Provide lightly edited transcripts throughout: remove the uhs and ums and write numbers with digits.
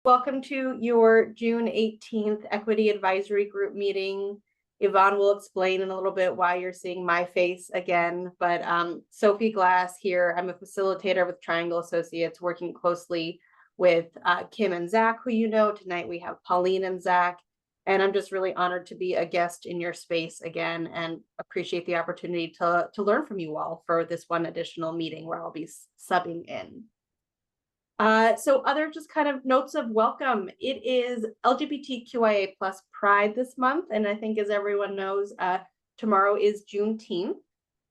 Welcome to your June 18th Equity Advisory Group meeting. Yvonne will explain in a little bit why you're seeing my face again, but Sophie Glass here. I'm a facilitator with Triangle Associates, working closely with Kim and Zach, who you know. Tonight we have Pauline and Zach, and I'm just really honored to be a guest in your space again and appreciate the opportunity to learn from you all for this one additional meeting where I'll be subbing in. So other just kind of notes of welcome. It is LGBTQIA plus Pride this month. And I think as everyone knows, tomorrow is Juneteenth.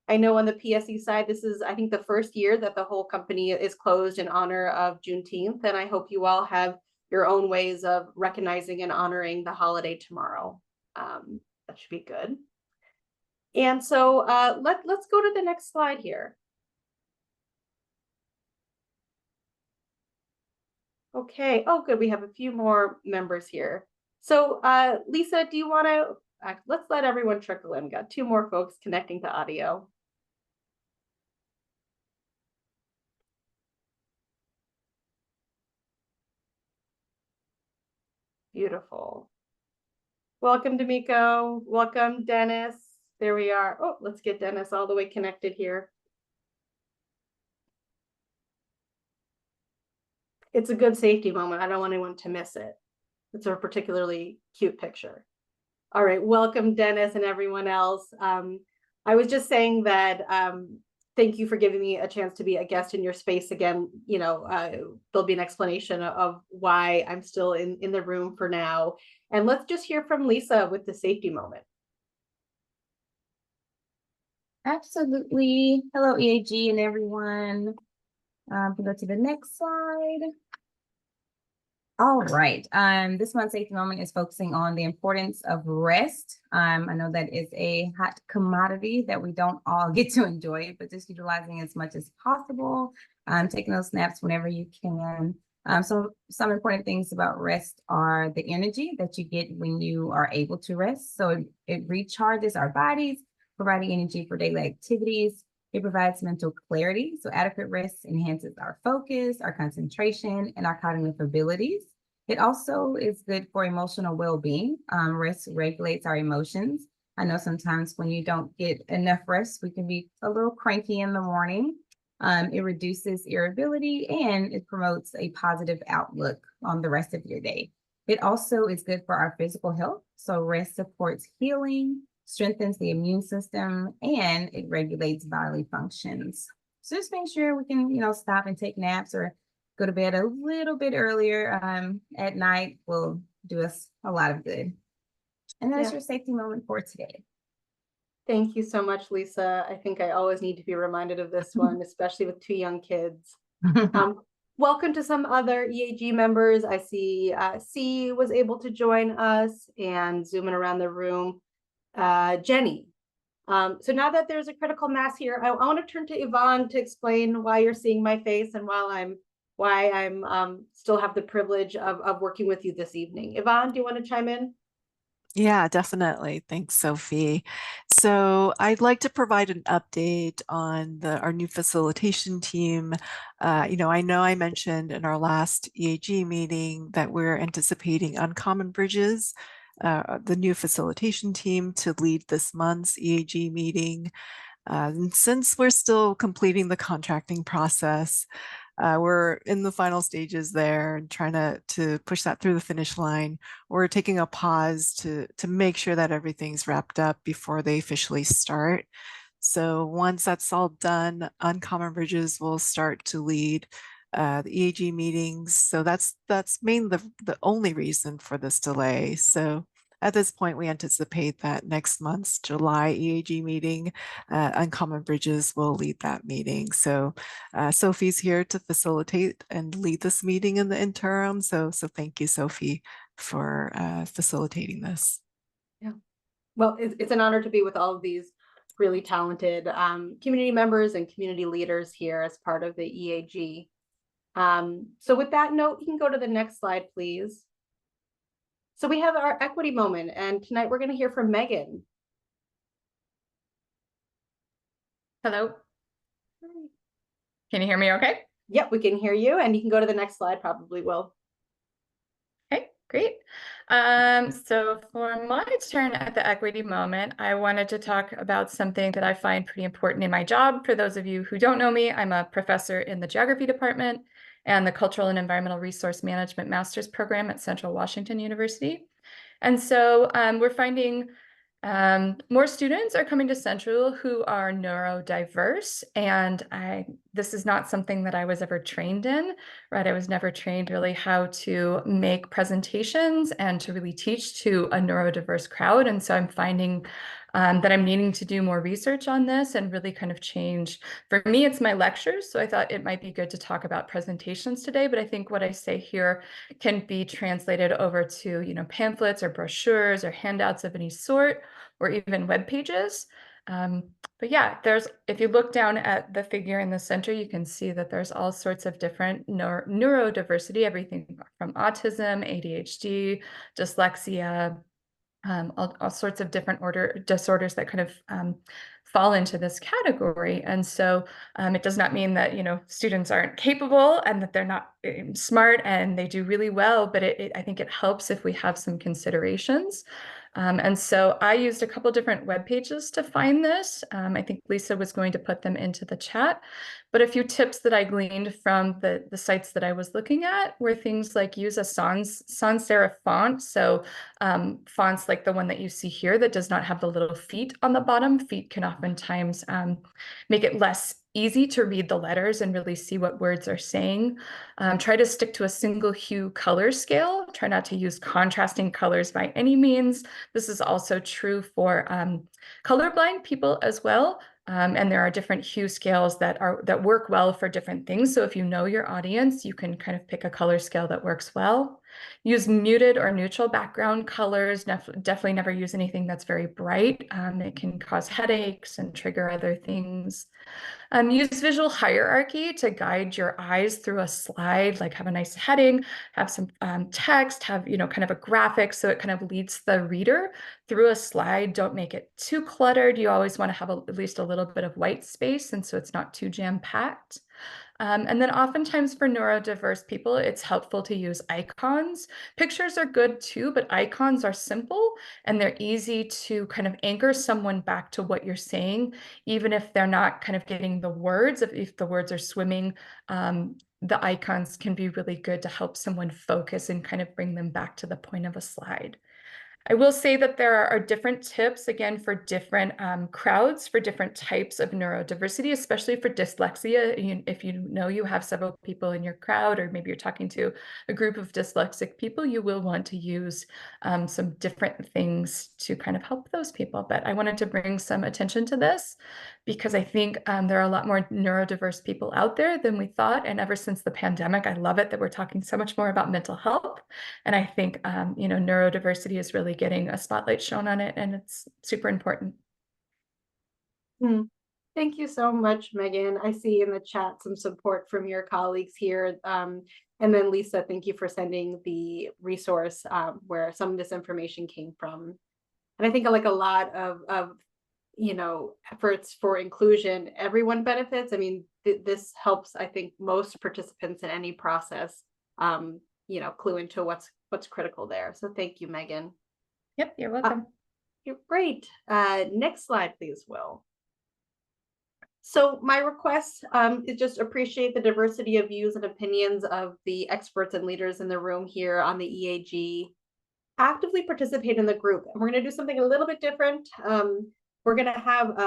I know on the PSE side, this is, I think, the first year that the whole company is closed in honor of Juneteenth. And I hope you all have your own ways of recognizing and honoring the holiday tomorrow. That should be good. And so let's go to the next slide here. Okay. Oh, good. We have a few more members here. So, Lisa, do you want to, let's let everyone trickle in. We got two more folks connecting to audio. Beautiful. Welcome, D'Amico. Welcome, Dennis. There we are. Oh, let's get Dennis all the way connected here. It's a good safety moment. I don't want anyone to miss it. It's a particularly cute picture. All right, welcome, Dennis, and everyone else. I was just saying that thank you for giving me a chance to be a guest in your space again. You know, there'll be an explanation of why I'm still in the room for now. And let's just hear from Lisa with the safety moment. Absolutely. Hello, EAG and everyone. Go to the next slide. All right. This month's safety moment is focusing on the importance of rest. I know that is a hot commodity that we don't all get to enjoy, but just utilizing as much as possible, taking those naps whenever you can. So some important things about rest are the energy that you get when you are able to rest. So it recharges our bodies, providing energy for daily activities. It provides mental clarity. So adequate rest enhances our focus, our concentration, and our cognitive abilities. It also is good for emotional well-being. Rest regulates our emotions. I know sometimes when you don't get enough rest, we can be a little cranky in the morning. It reduces irritability and it promotes a positive outlook on the rest of your day. It also is good for our physical health. So rest supports healing, strengthens the immune system, and it regulates bodily functions. So just make sure we can, stop and take naps or go to bed a little bit earlier at night will do us a lot of good. And that's your safety moment for today. Thank you so much, Lisa. I think I always need to be reminded of this one, especially with two young kids. Welcome to some other EAG members. I see C was able to join us, and zooming around the room, Jenny. So now that there's a critical mass here, I want to turn to Yvonne to explain why you're seeing my face and why I'm still have the privilege of working with you this evening. Yvonne, do you want to chime in? Yeah, definitely. Thanks, Sophie. So I'd like to provide an update on our new facilitation team. I know I mentioned in our last EAG meeting that we're anticipating Uncommon Bridges, the new facilitation team, to lead this month's EAG meeting. And since we're still completing the contracting process, we're in the final stages there and trying to push that through the finish line. We're taking a pause to make sure that everything's wrapped up before they officially start. So once that's all done, Uncommon Bridges will start to lead the EAG meetings. So that's mainly the only reason for this delay. So at this point, we anticipate that next month's July EAG meeting, Uncommon Bridges will lead that meeting. So Sophie's here to facilitate and lead this meeting in the interim. So thank you, Sophie, for facilitating this. Yeah. Well, it's an honor to be with all of these really talented community members and community leaders here as part of the EAG. So with that note, you can go to the next slide, please. So we have our equity moment, and tonight we're going to hear from Megan. Hello. Can you hear me okay? Yep, we can hear you, and you can go to the next slide, probably will. So for my turn at the equity moment, I wanted to talk about something that I find pretty important in my job. For those of you who don't know me, I'm a professor in the geography department and the Cultural and Environmental Resource Management Master's program at Central Washington University. And so we're finding more students are coming to Central who are neurodiverse, and this is not something that I was ever trained in, right? I was never trained really how to make presentations and to really teach to a neurodiverse crowd. And so I'm finding that I'm needing to do more research on this and really kind of change. For me, it's my lectures, so I thought it might be good to talk about presentations today, but I think what I say here can be translated over to, pamphlets or brochures or handouts of any sort, or even web pages. But yeah, if you look down at the figure in the center, you can see that there's all sorts of different neurodiversity, everything from autism, ADHD, dyslexia, all sorts of different disorders that kind of fall into this category. And so it does not mean that, students aren't capable and that they're not smart and they do really well, but I think it helps if we have some considerations. And so I used a couple different web pages to find this. I think Lisa was going to put them into the chat, but a few tips that I gleaned from the sites that I was looking at were things like use a sans serif font. So fonts like the one that you see here that does not have the little feet on the bottom. Feet can oftentimes make it less easy to read the letters and really see what words are saying. Try to stick to a single hue color scale. Try not to use contrasting colors by any means. This is also true for colorblind people as well. And there are different hue scales that work well for different things. So if you know your audience, you can kind of pick a color scale that works well. Use muted or neutral background colors. Definitely never use anything that's very bright. It can cause headaches and trigger other things. Use visual hierarchy to guide your eyes through a slide, like have a nice heading, have some text, have, kind of a graphic, so it kind of leads the reader through a slide. Don't make it too cluttered. You always want to have at least a little bit of white space, and so it's not too jam-packed. And then oftentimes for neurodiverse people, it's helpful to use icons. Pictures are good too, but icons are simple and they're easy to kind of anchor someone back to what you're saying, even if they're not kind of getting the words. If the words are swimming, the icons can be really good to help someone focus and kind of bring them back to the point of a slide. I will say that there are different tips, again, for different crowds, for different types of neurodiversity, especially for dyslexia. If you have several people in your crowd, or maybe you're talking to a group of dyslexic people, you will want to use some different things to kind of help those people. But I wanted to bring some attention to this because I think there are a lot more neurodiverse people out there than we thought. And ever since the pandemic, I love it that we're talking so much more about mental health. And I think, neurodiversity is really getting a spotlight shown on it, and it's super important. Thank you so much, Megan. I see in the chat some support from your colleagues here. And then Lisa, thank you for sending the resource where some of this information came from. And I think like a lot of efforts for inclusion, everyone benefits. I mean, this helps, I think, most participants in any process, clue into what's critical there. So thank you, Megan. Yep, you're welcome. You're great. Next slide, please, Will. So my request is just appreciate the diversity of views and opinions of the experts and leaders in the room here on the EAG. Actively participate in the group. And we're going to do something a little bit different. We're going to have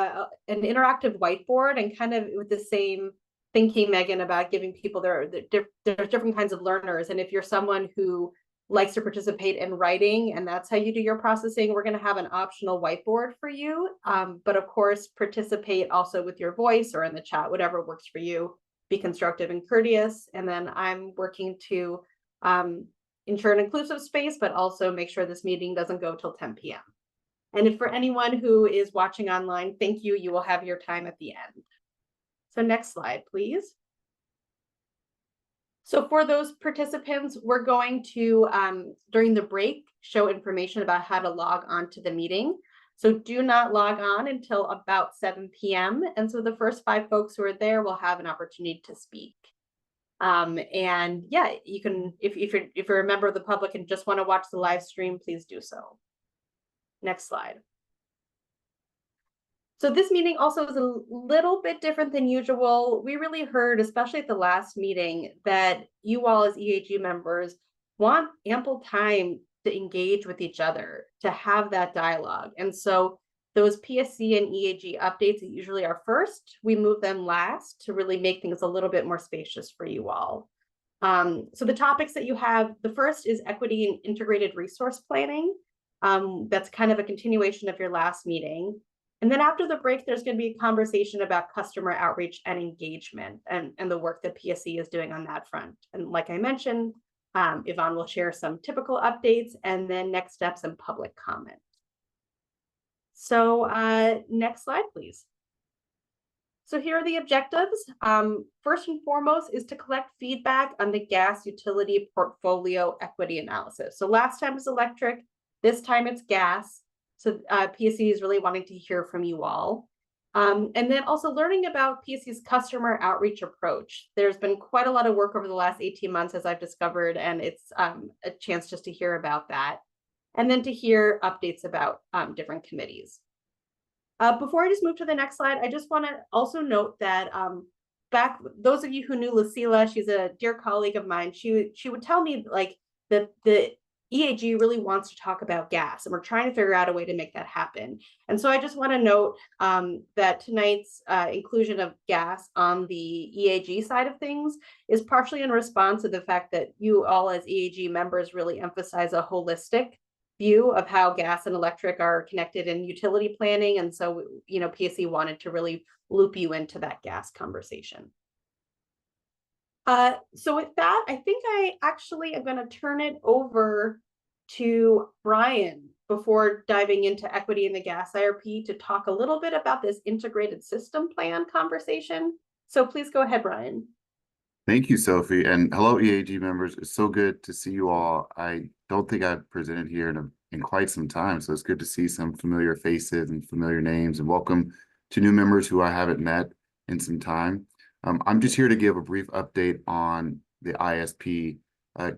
an interactive whiteboard and kind of with the same thinking, Megan, about giving people there's different kinds of learners. And if you're someone who likes to participate in writing and that's how you do your processing, we're going to have an optional whiteboard for you. But of course, participate also with your voice or in the chat, whatever works for you. Be constructive and courteous. And then I'm working to ensure an inclusive space, but also make sure this meeting doesn't go till 10 p.m. And if for anyone who is watching online, thank you. You will have your time at the end. So next slide, please. So for those participants, we're going to, during the break, show information about how to log on to the meeting. So do not log on until about 7 p.m. And so the first 5 folks who are there will have an opportunity to speak. And yeah, you can, if you're a member of the public and just want to watch the live stream, please do so. Next slide. So this meeting also is a little bit different than usual. We really heard, especially at the last meeting, that you all as EAG members want ample time to engage with each other, to have that dialogue. And so those PSC and EAG updates that usually are first, we move them last to really make things a little bit more spacious for you all. So the topics that you have, the first is equity and integrated resource planning. That's kind of a continuation of your last meeting. And then after the break, there's going to be a conversation about customer outreach and engagement and the work that PSC is doing on that front. And like I mentioned, Yvonne will share some typical updates and then next steps and public comment. So next slide, please. So here are the objectives. First and foremost is to collect feedback on the gas utility portfolio equity analysis. So last time was electric, this time it's gas. So PSC is really wanting to hear from you all. And then also learning about PSC's customer outreach approach. There's been quite a lot of work over the last 18 months, as I've discovered, and it's a chance just to hear about that. And then to hear updates about different committees. Before I just move to the next slide, I just want to also note that those of you who knew Lucila, she's a dear colleague of mine, she would tell me like that the EAG really wants to talk about gas, and we're trying to figure out a way to make that happen. And so I just want to note that tonight's inclusion of gas on the EAG side of things is partially in response to the fact that you all as EAG members really emphasize a holistic view of how gas and electric are connected in utility planning. And so, you know, PSC wanted to really loop you into that gas conversation. So with that, I think I actually am going to turn it over to Brian before diving into equity in the gas IRP to talk a little bit about this integrated system plan conversation. So please go ahead, Brian. Thank you, Sophie, and hello, EAG members. It's so good to see you all. I don't think I've presented here in quite some time, so it's good to see some familiar faces and familiar names, and welcome to new members who I haven't met in some time. I'm just here to give a brief update on the ISP.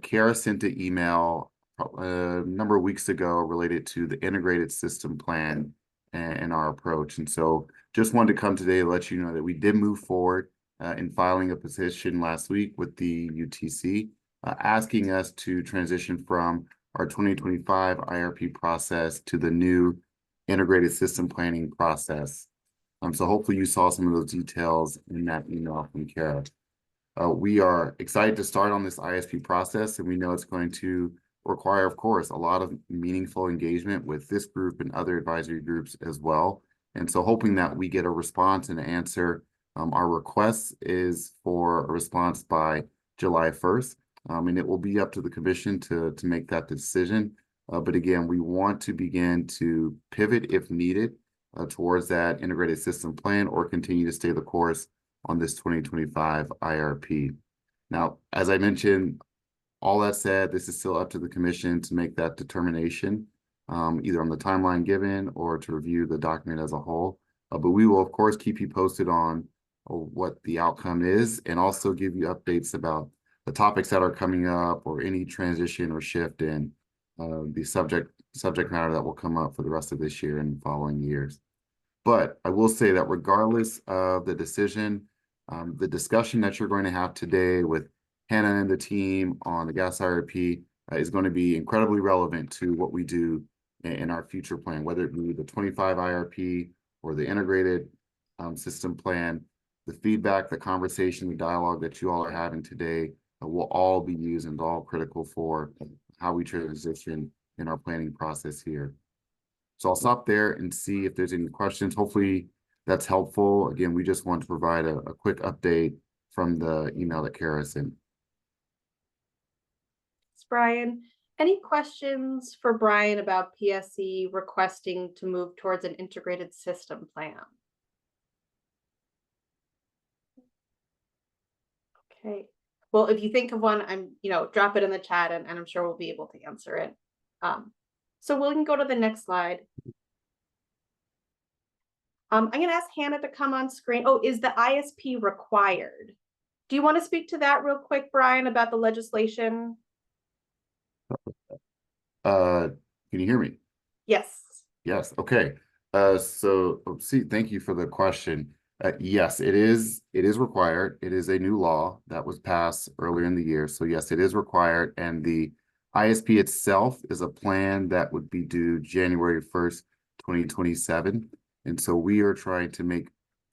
Kara sent an email a number of weeks ago related to the integrated system plan and our approach, and so just wanted to come today to let you know that we did move forward in filing a petition last week with the UTC, asking us to transition from our 2025 IRP process to the new integrated system planning process. So hopefully you saw some of those details in that email from Kara. We are excited to start on this ISP process, and we know it's going to require, of course, a lot of meaningful engagement with this group and other advisory groups as well. And so hoping that we get a response and an answer. Our request is for a response by July 1st, and it will be up to the commission to make that decision. But again, we want to begin to pivot if needed towards that integrated system plan or continue to stay the course on this 2025 IRP. Now, as I mentioned, all that said, this is still up to the commission to make that determination, either on the timeline given or to review the document as a whole. But we will, of course, keep you posted on what the outcome is, and also give you updates about the topics that are coming up or any transition or shift in the subject matter that will come up for the rest of this year and following years. But I will say that regardless of the decision, the discussion that you're going to have today with Hannah and the team on the gas IRP is going to be incredibly relevant to what we do in our future plan, whether it be the 25 IRP or the integrated system plan. The feedback, the conversation, the dialogue that you all are having today will all be used and all critical for how we transition in our planning process here. So I'll stop there and see if there's any questions. Hopefully that's helpful. Again, we just want to provide a quick update from the email that Kara sent. Thanks, Brian. Any questions for Brian about PSC requesting to move towards an integrated system plan? Okay. Well, if you think of one, drop it in the chat and I'm sure we'll be able to answer it. So we can go to the next slide. I'm going to ask Hannah to come on screen. Oh, is the ISP required? Do you want to speak to that real quick, Brian, about the legislation? Can you hear me? Yes. Yes, okay. Thank you for the question. Yes, it is required. It is a new law that was passed earlier in the year. So yes, it is required. And the ISP itself is a plan that would be due January 1st, 2027. And so we are trying to make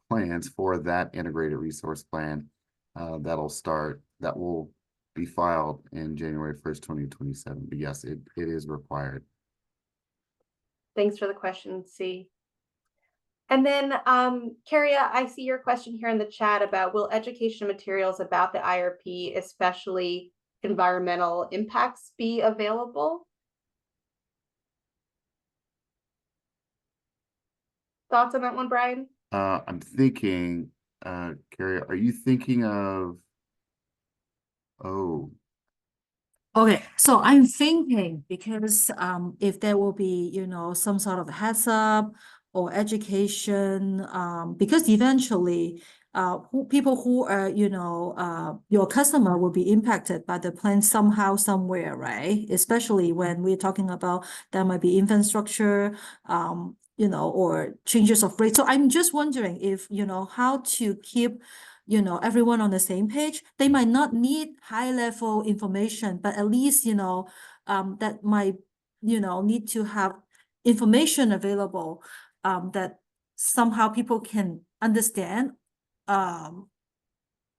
plans for that integrated resource plan that will be filed in January 1st, 2027. But yes, it is required. Thanks for the question, C. And then, Carrie, I see your question here in the chat about will education materials about the IRP, especially environmental impacts, be available? Thoughts on that one, Brian? I'm thinking, Carrie, are you thinking of, oh, Okay, so I'm thinking because if there will be, some sort of heads up or education, because eventually people who are, your customer will be impacted by the plan somehow, somewhere, right? Especially when we're talking about there might be infrastructure, or changes of rate. So I'm just wondering if, how to keep everyone on the same page. They might not need high level information, but at least, that might, need to have information available, that somehow people can understand. Um,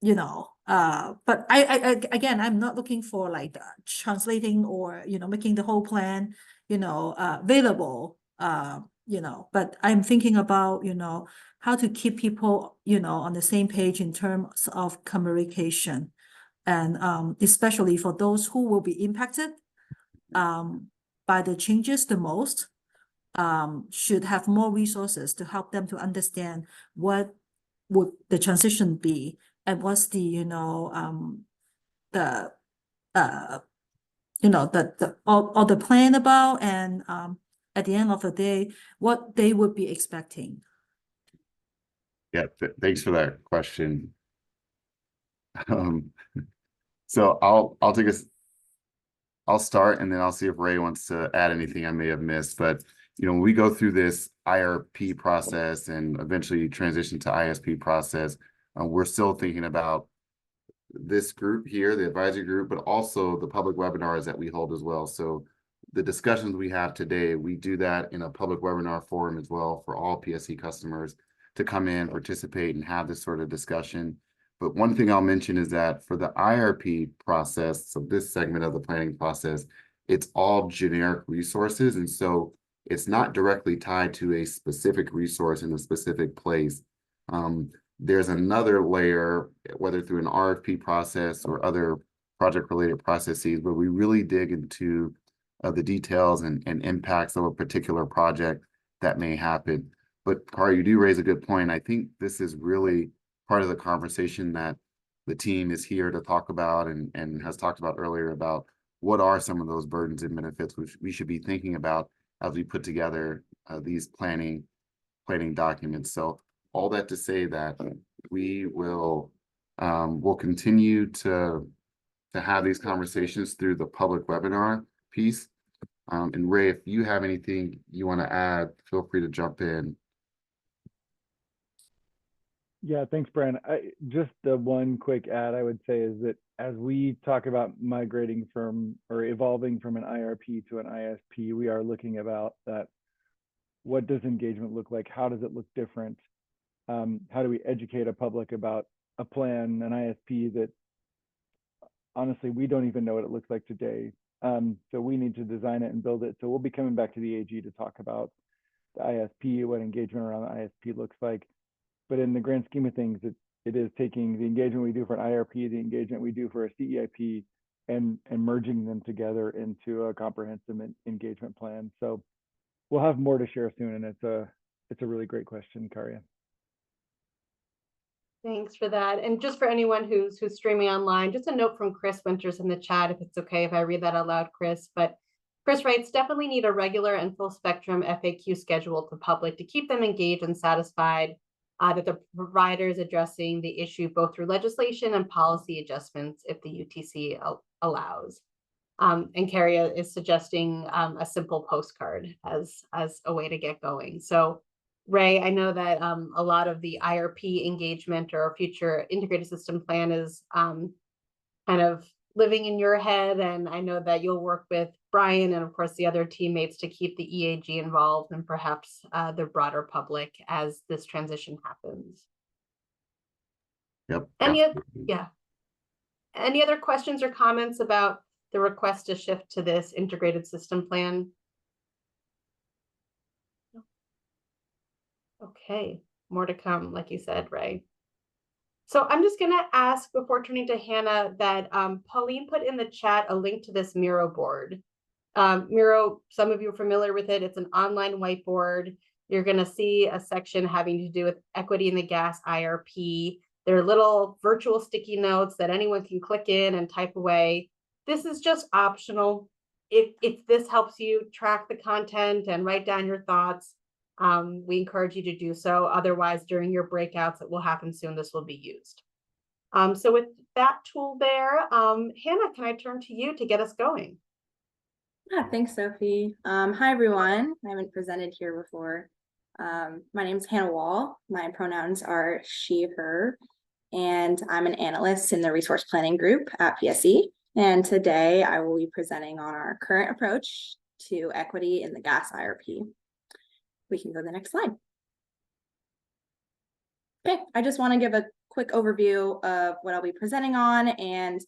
but again, I'm not looking for like translating or, making the whole plan, available, but I'm thinking about, how to keep people, on the same page in terms of communication. And especially for those who will be impacted by the changes the most, should have more resources to help them to understand what would the transition be and what's the, the all the plan about, and at the end of the day, what they would be expecting. yeah, thanks for that question. So I'll start and then I'll see if Ray wants to add anything I may have missed. But when we go through this IRP process and eventually transition to ISP process, we're still thinking about this group here, the advisory group, but also the public webinars that we hold as well. So the discussions we have today, we do that in a public webinar forum as well for all PSC customers to come in, participate, and have this sort of discussion. But one thing I'll mention is that for the IRP process, so this segment of the planning process, it's all generic resources. And so it's not directly tied to a specific resource in a specific place. There's another layer, whether through an RFP process or other project-related processes, where we really dig into the details and impacts of a particular project that may happen. But Kari, you do raise a good point. I think this is really part of the conversation that the team is here to talk about and has talked about earlier about what are some of those burdens and benefits which we should be thinking about as we put together these planning documents. So all that to say that we will continue to have these conversations through the public webinar piece. And Ray, if you have anything you want to add, feel free to jump in. Yeah, thanks, Brian. Just the one quick add I would say is that as we talk about migrating from or evolving from an IRP to an ISP, we are looking about that. What does engagement look like? How does it look different? How do we educate a public about a plan, an ISP that honestly, we don't even know what it looks like today. So we need to design it and build it. So we'll be coming back to the AG to talk about the ISP, what engagement around the ISP looks like. But in the grand scheme of things, it is taking the engagement we do for an IRP, the engagement we do for a CEIP, and merging them together into a comprehensive engagement plan. So we'll have more to share soon, and it's a really great question, Karia. Thanks for that. And just for anyone who's streaming online, just a note from Chris Winters in the chat, if it's okay if I read that out loud, Chris. But Chris writes, definitely need a regular and full spectrum FAQ schedule to public to keep them engaged and satisfied. that the provider is addressing the issue both through legislation and policy adjustments if the UTC allows. And Carrie is suggesting a simple postcard as a way to get going. So Ray, I know that a lot of the IRP engagement or future integrated system plan is kind of living in your head. And I know that you'll work with Brian and of course the other teammates to keep the EAG involved and perhaps the broader public as this transition happens. Yep. Any other questions or comments about the request to shift to this integrated system plan? Okay, more to come, like you said, Ray. So I'm just gonna ask before turning to Hannah that Pauline put in the chat a link to this Miro board. Miro, some of you are familiar with it. It's an online whiteboard. You're gonna see a section having to do with equity in the gas IRP. There are little virtual sticky notes that anyone can click in and type away. This is just optional. If this helps you track the content and write down your thoughts, we encourage you to do so. Otherwise, during your breakouts that will happen soon, this will be used. So with that tool there, Hannah, can I turn to you to get us going? Yeah, thanks, Sophie. Hi, everyone. I haven't presented here before. My name is Hannah Wall. My pronouns are she, her, and I'm an analyst in the resource planning group at PSE. And today I will be presenting on our current approach to equity in the gas IRP. We can go to the next slide. Okay, I just want to give a quick overview of what I'll be presenting on and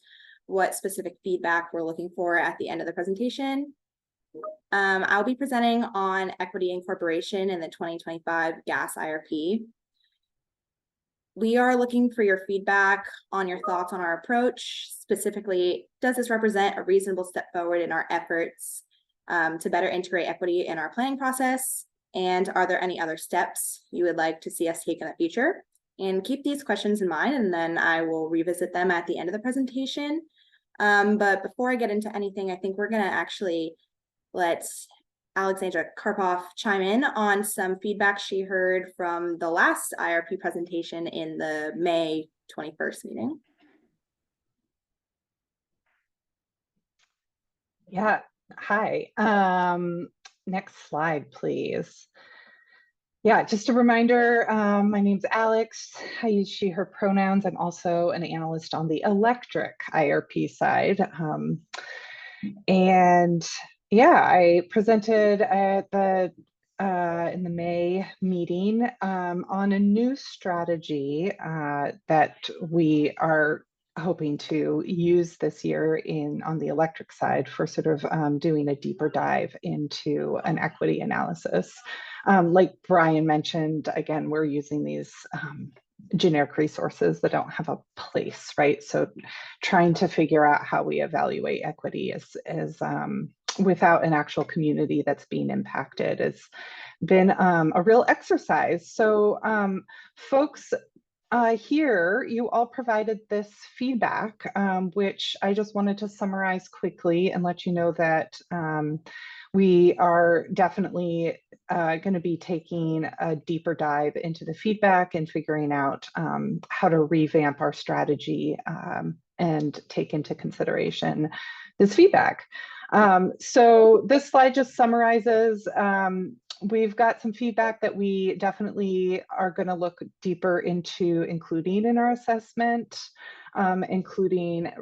what specific feedback we're looking for at the end of the presentation. I'll be presenting on equity incorporation in the 2025 gas IRP. We are looking for your feedback on your thoughts on our approach. Specifically, does this represent a reasonable step forward in our efforts to better integrate equity in our planning process? And are there any other steps you would like to see us take in the future? And keep these questions in mind, and then I will revisit them at the end of the presentation. But before I get into anything, I think we're going to actually let Alexandra Karpov chime in on some feedback she heard from the last IRP presentation in the May 21st meeting. Yeah, hi. Next slide, please. Yeah, just a reminder, my name's Alex. I use she, her pronouns. I'm also an analyst on the electric IRP side. And yeah, I presented at the in the May meeting on a new strategy that we are hoping to use this year on the electric side for sort of doing a deeper dive into an equity analysis. Like Brian mentioned, again, we're using these generic resources that don't have a place, right? So trying to figure out how we evaluate equity is without an actual community that's being impacted has been a real exercise. So folks here, you all provided this feedback, which I just wanted to summarize quickly and let you know that we are definitely going to be taking a deeper dive into the feedback and figuring out how to revamp our strategy and take into consideration this feedback. So this slide just summarizes, we've got some feedback that we definitely are going to look deeper into including in our assessment, including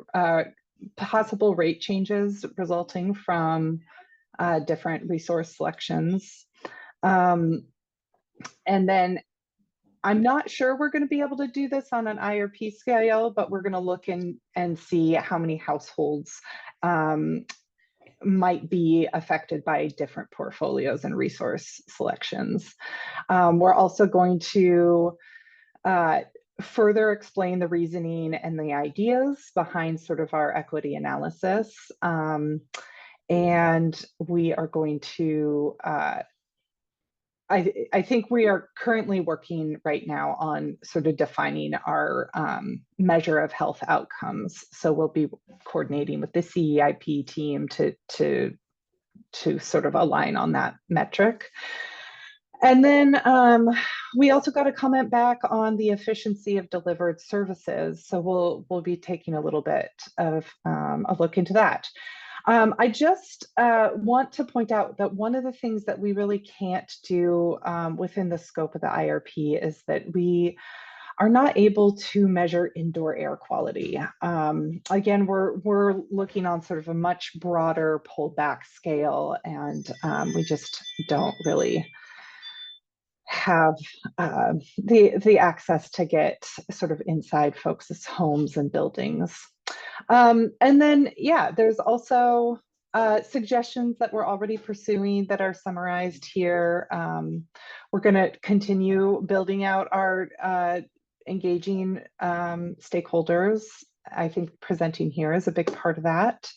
possible rate changes resulting from different resource selections. And then I'm not sure we're going to be able to do this on an IRP scale, but we're going to look in and see how many households might be affected by different portfolios and resource selections. We're also going to further explain the reasoning and the ideas behind sort of our equity analysis. And we are going to, I think we are currently working right now on sort of defining our measure of health outcomes. So we'll be coordinating with the CEIP team to sort of align on that metric. And then we also got a comment back on the efficiency of delivered services. So we'll be taking a little bit of a look into that. I just want to point out that one of the things that we really can't do within the scope of the IRP is that we are not able to measure indoor air quality. Again, we're looking on sort of a much broader pulled back scale, and we just don't really have the access to get sort of inside folks' homes and buildings. And then, yeah, there's also suggestions that we're already pursuing that are summarized here. We're going to continue building out our engaging stakeholders. I think presenting here is a big part of that.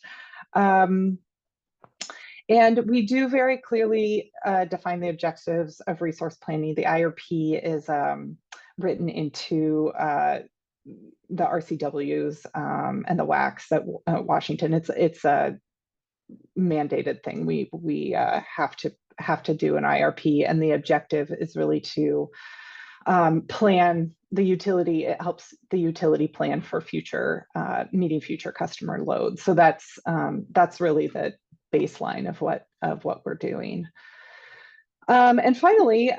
And we do very clearly define the objectives of resource planning. The IRP is written into the RCWs and the WACs at Washington. It's a mandated thing. We have to do an IRP, and the objective is really to plan the utility. It helps the utility plan for future meeting future customer loads. So that's really the baseline of what we're doing. And finally,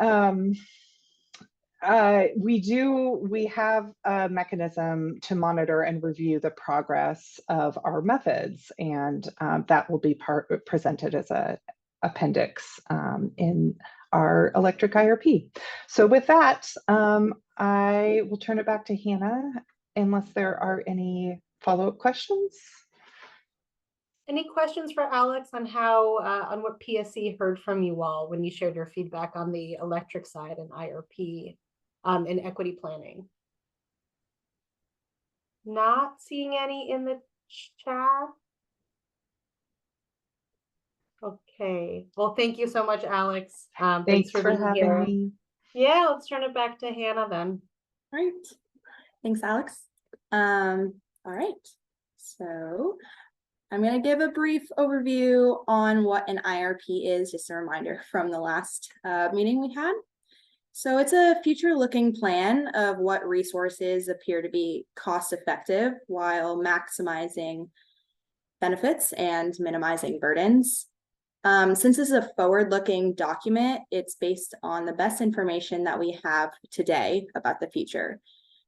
we have a mechanism to monitor and review the progress of our methods, and that will be presented as a appendix in our electric IRP. So with that, I will turn it back to Hannah unless there are any follow-up questions. Any questions for Alex on how, on what PSC heard from you all when you shared your feedback on the electric side and IRP and equity planning? Not seeing any in the chat. Okay, well, thank you so much, Alex. Thanks for being having here. me. Yeah, let's turn it back to Hannah then. All right. Thanks, Alex. All right. So I'm going to give a brief overview on what an IRP is, just a reminder from the last meeting we had. So it's a future-looking plan of what resources appear to be cost-effective while maximizing benefits and minimizing burdens. Since this is a forward-looking document, it's based on the best information that we have today about the future.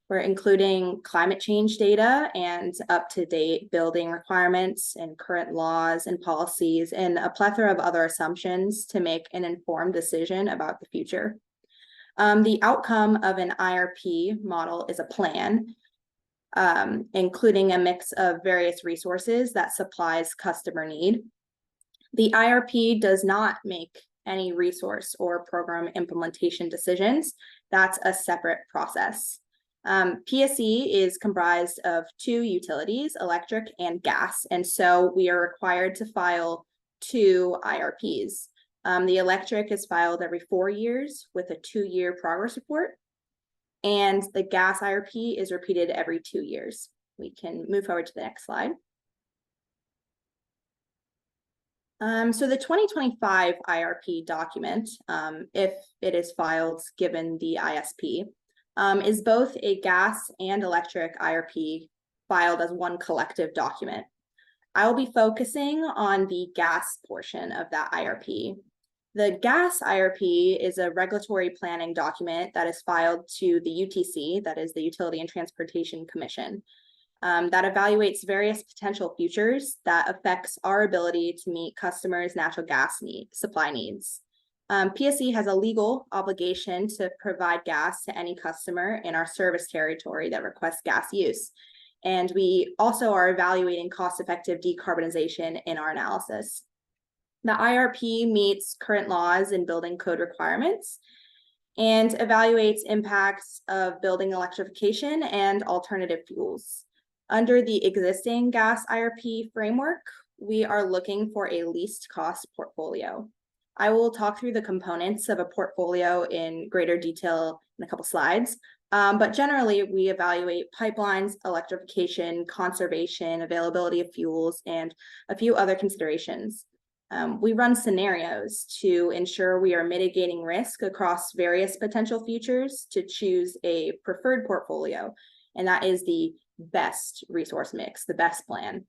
We're including climate change data and up-to-date building requirements and current laws and policies and a plethora of other assumptions to make an informed decision about the future. The outcome of an IRP model is a plan, including a mix of various resources that supplies customer need. The IRP does not make any resource or program implementation decisions. That's a separate process. PSE is comprised of 2 utilities, electric and gas, and so we are required to file 2 IRPs. The electric is filed every 4 years with a 2-year progress report, and the gas IRP is repeated every 2 years. We can move forward to the next slide. So the 2025 IRP document, if it is filed given the ISP, is both a gas and electric IRP filed as one collective document. I will be focusing on the gas portion of that IRP. The gas IRP is a regulatory planning document that is filed to the UTC, that is the Utility and Transportation Commission, that evaluates various potential futures that affects our ability to meet customers' natural gas supply needs. PSE has a legal obligation to provide gas to any customer in our service territory that requests gas use. And we also are evaluating cost-effective decarbonization in our analysis. The IRP meets current laws and building code requirements and evaluates impacts of building electrification and alternative fuels. Under the existing gas IRP framework, we are looking for a least cost portfolio. I will talk through the components of a portfolio in greater detail in a couple slides, but generally we evaluate pipelines, electrification, conservation, availability of fuels, and a few other considerations. We run scenarios to ensure we are mitigating risk across various potential futures to choose a preferred portfolio, and that is the best resource mix, the best plan.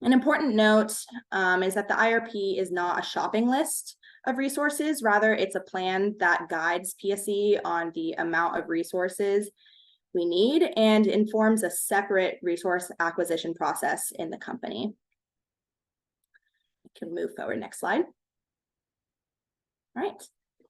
An important note is that the IRP is not a shopping list of resources. Rather, it's a plan that guides PSE on the amount of resources we need and informs a separate resource acquisition process in the company. We can move forward, next slide. All right.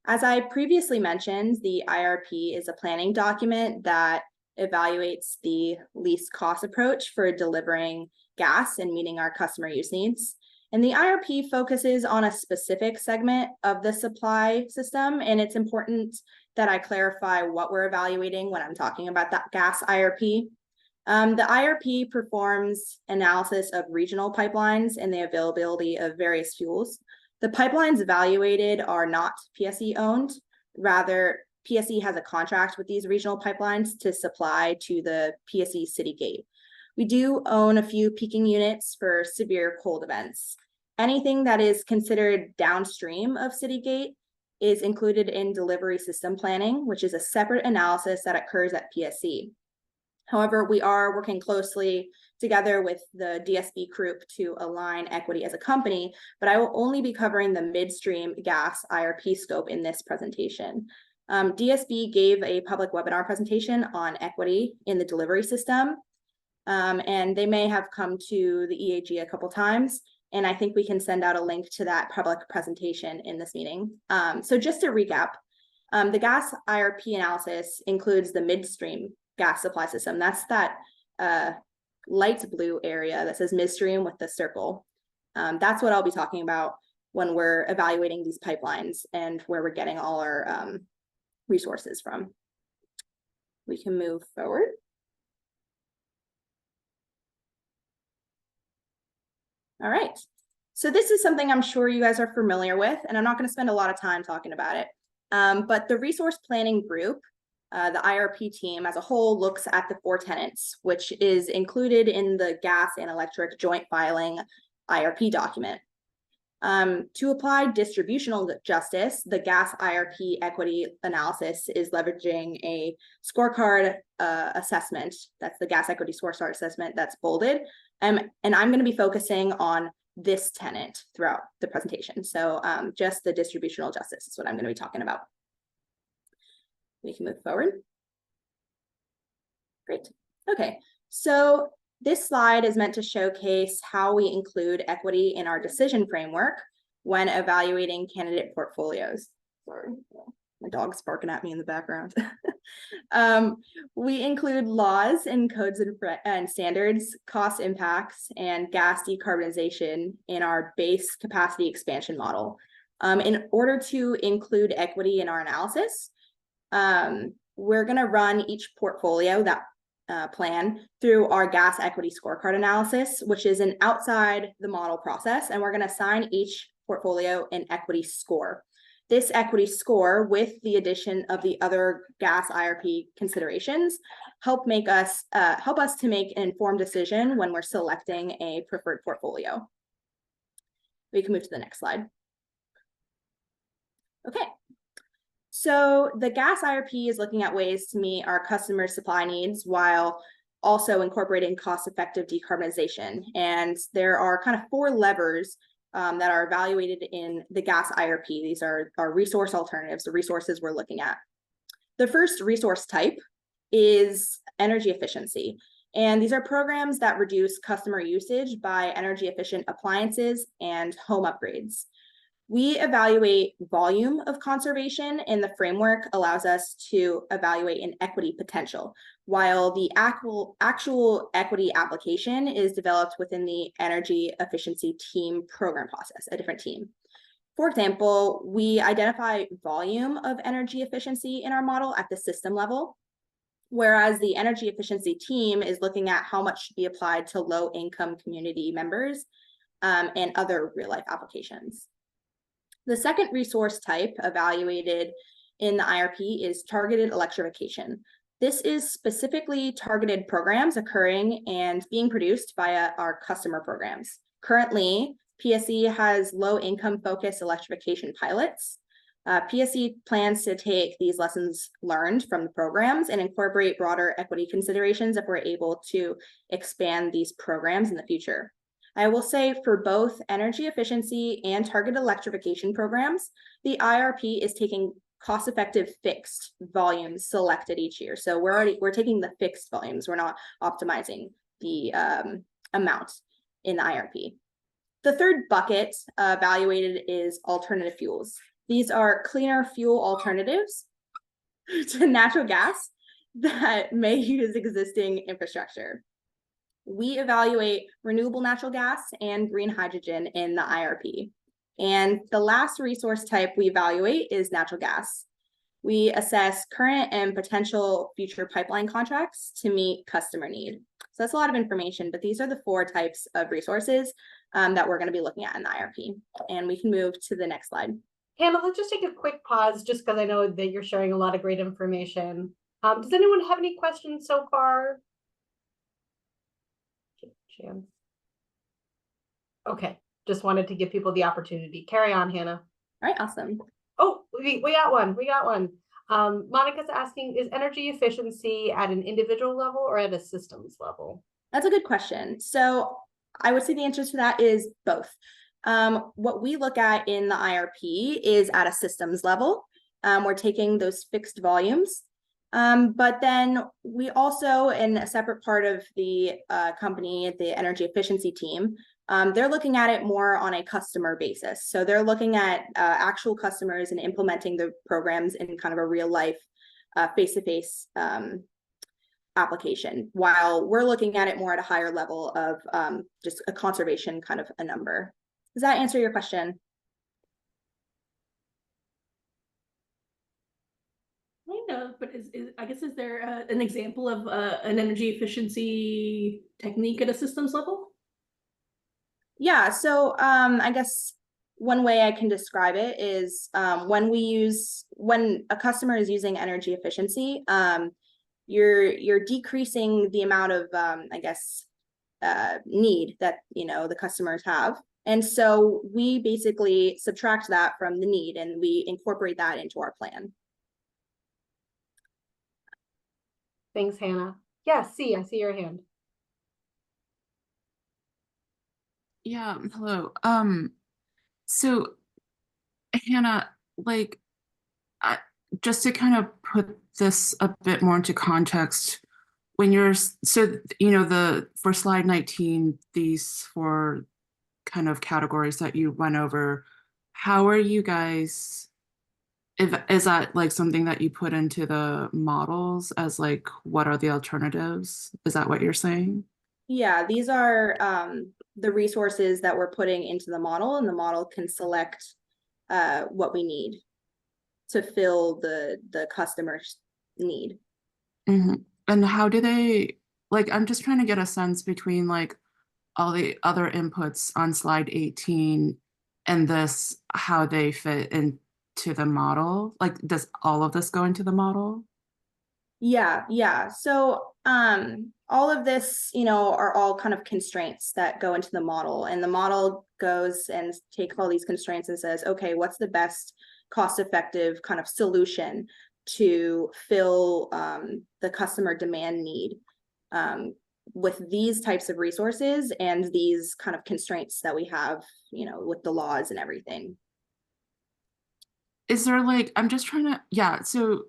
As I previously mentioned, the IRP is a planning document that evaluates the least cost approach for delivering gas and meeting our customer use needs. And the IRP focuses on a specific segment of the supply system, and it's important that I clarify what we're evaluating when I'm talking about that gas IRP. The IRP performs analysis of regional pipelines and the availability of various fuels. The pipelines evaluated are not PSE owned. Rather, PSE has a contract with these regional pipelines to supply to the PSE city gate. We do own a few peaking units for severe cold events. Anything that is considered downstream of city gate is included in delivery system planning, which is a separate analysis that occurs at PSE. However, we are working closely together with the DSB group to align equity as a company, but I will only be covering the midstream gas IRP scope in this presentation. DSB gave a public webinar presentation on equity in the delivery system, and they may have come to the EAG a couple times, and I think we can send out a link to that public presentation in this meeting. So just to recap, the gas IRP analysis includes the midstream gas supply system. That's that light blue area that says midstream with the circle. That's what I'll be talking about when we're evaluating these pipelines and where we're getting all our resources from. We can move forward. All right, so this is something I'm sure you guys are familiar with, and I'm not going to spend a lot of time talking about it. But the resource planning group, the IRP team as a whole, looks at the 4 tenets, which is included in the gas and electric joint filing IRP document. To apply distributional justice, the gas IRP equity analysis is leveraging a scorecard assessment. That's the gas equity scorecard assessment that's bolded. And I'm going to be focusing on this tenet throughout the presentation. So just the distributional justice is what I'm going to be talking about. We can move forward. Great. Okay, so this slide is meant to showcase how we include equity in our decision framework when evaluating candidate portfolios. Sorry, my dog's barking at me in the background. We include laws and codes and standards, cost impacts, and gas decarbonization in our base capacity expansion model. In order to include equity in our analysis, we're going to run each portfolio that plan through our gas equity scorecard analysis, which is an outside the model process, and we're going to assign each portfolio an equity score. This equity score, with the addition of the other gas IRP considerations, help us to make an informed decision when we're selecting a preferred portfolio. We can move to the next slide. Okay. So the gas IRP is looking at ways to meet our customer supply needs while also incorporating cost-effective decarbonization. And there are kind of 4 levers that are evaluated in the gas IRP. These are our resource alternatives, the resources we're looking at. The first resource type is energy efficiency. And these are programs that reduce customer usage by energy efficient appliances and home upgrades. We evaluate volume of conservation, and the framework allows us to evaluate an equity potential, while the actual equity application is developed within the energy efficiency team program process, a different team. For example, we identify volume of energy efficiency in our model at the system level, whereas the energy efficiency team is looking at how much should be applied to low-income community members and other real-life applications. The second resource type evaluated in the IRP is targeted electrification. This is specifically targeted programs occurring and being produced via our customer programs. Currently, PSE has low income focused electrification pilots. PSE plans to take these lessons learned from the programs and incorporate broader equity considerations if we're able to expand these programs in the future. I will say for both energy efficiency and targeted electrification programs, the IRP is taking cost-effective fixed volumes selected each year. So we're taking the fixed volumes. We're not optimizing the amount in the IRP. The third bucket evaluated is alternative fuels. These are cleaner fuel alternatives to natural gas that may use existing infrastructure. We evaluate renewable natural gas and green hydrogen in the IRP. And the last resource type we evaluate is natural gas. We assess current and potential future pipeline contracts to meet customer need. So that's a lot of information, but these are the 4 types of resources that we're going to be looking at in the IRP. And we can move to the next slide. Hannah, let's just take a quick pause just because I know that you're sharing a lot of great information. Does anyone have any questions so far? Chance. Okay, just wanted to give people the opportunity. Carry on, Hannah. All right, awesome. Oh, we got one. We got one. Monica's asking, is energy efficiency at an individual level or at a systems level? That's a good question. So I would say the answer to that is both. What we look at in the IRP is at a systems level. We're taking those fixed volumes. But then we also, in a separate part of the company, the energy efficiency team, they're looking at it more on a customer basis. So they're looking at actual customers and implementing the programs in kind of a real life face-to-face application, while we're looking at it more at a higher level of just a conservation kind of a number. Does that answer your question? Kind of, but I guess is there an example of an energy efficiency technique at a systems level? Yeah, so I guess one way I can describe it is when a customer is using energy efficiency, you're decreasing the amount of I guess need that the customers have. And so we basically subtract that from the need and we incorporate that into our plan. Thanks, Hannah. Yeah, I see your hand. Yeah, hello. So Hannah, like, just to kind of put this a bit more into context, when you're, so, for slide 19, these 4 kind of categories that you went over, how are you guys, is that like something that you put into the models as like, what are the alternatives? Is that what you're saying? Yeah, these are the resources that we're putting into the model, and the model can select what we need to fill the customer's need. Mm-hmm. And how do they, like, I'm just trying to get a sense between like all the other inputs on slide 18 and this, how they fit into the model. Like, does all of this go into the model? Yeah. So all of this, are all kind of constraints that go into the model, and the model goes and takes all these constraints and says, okay, what's the best cost-effective kind of solution to fill the customer demand need with these types of resources and these kind of constraints that we have, with the laws and everything. Is there like, I'm just trying to, yeah, so,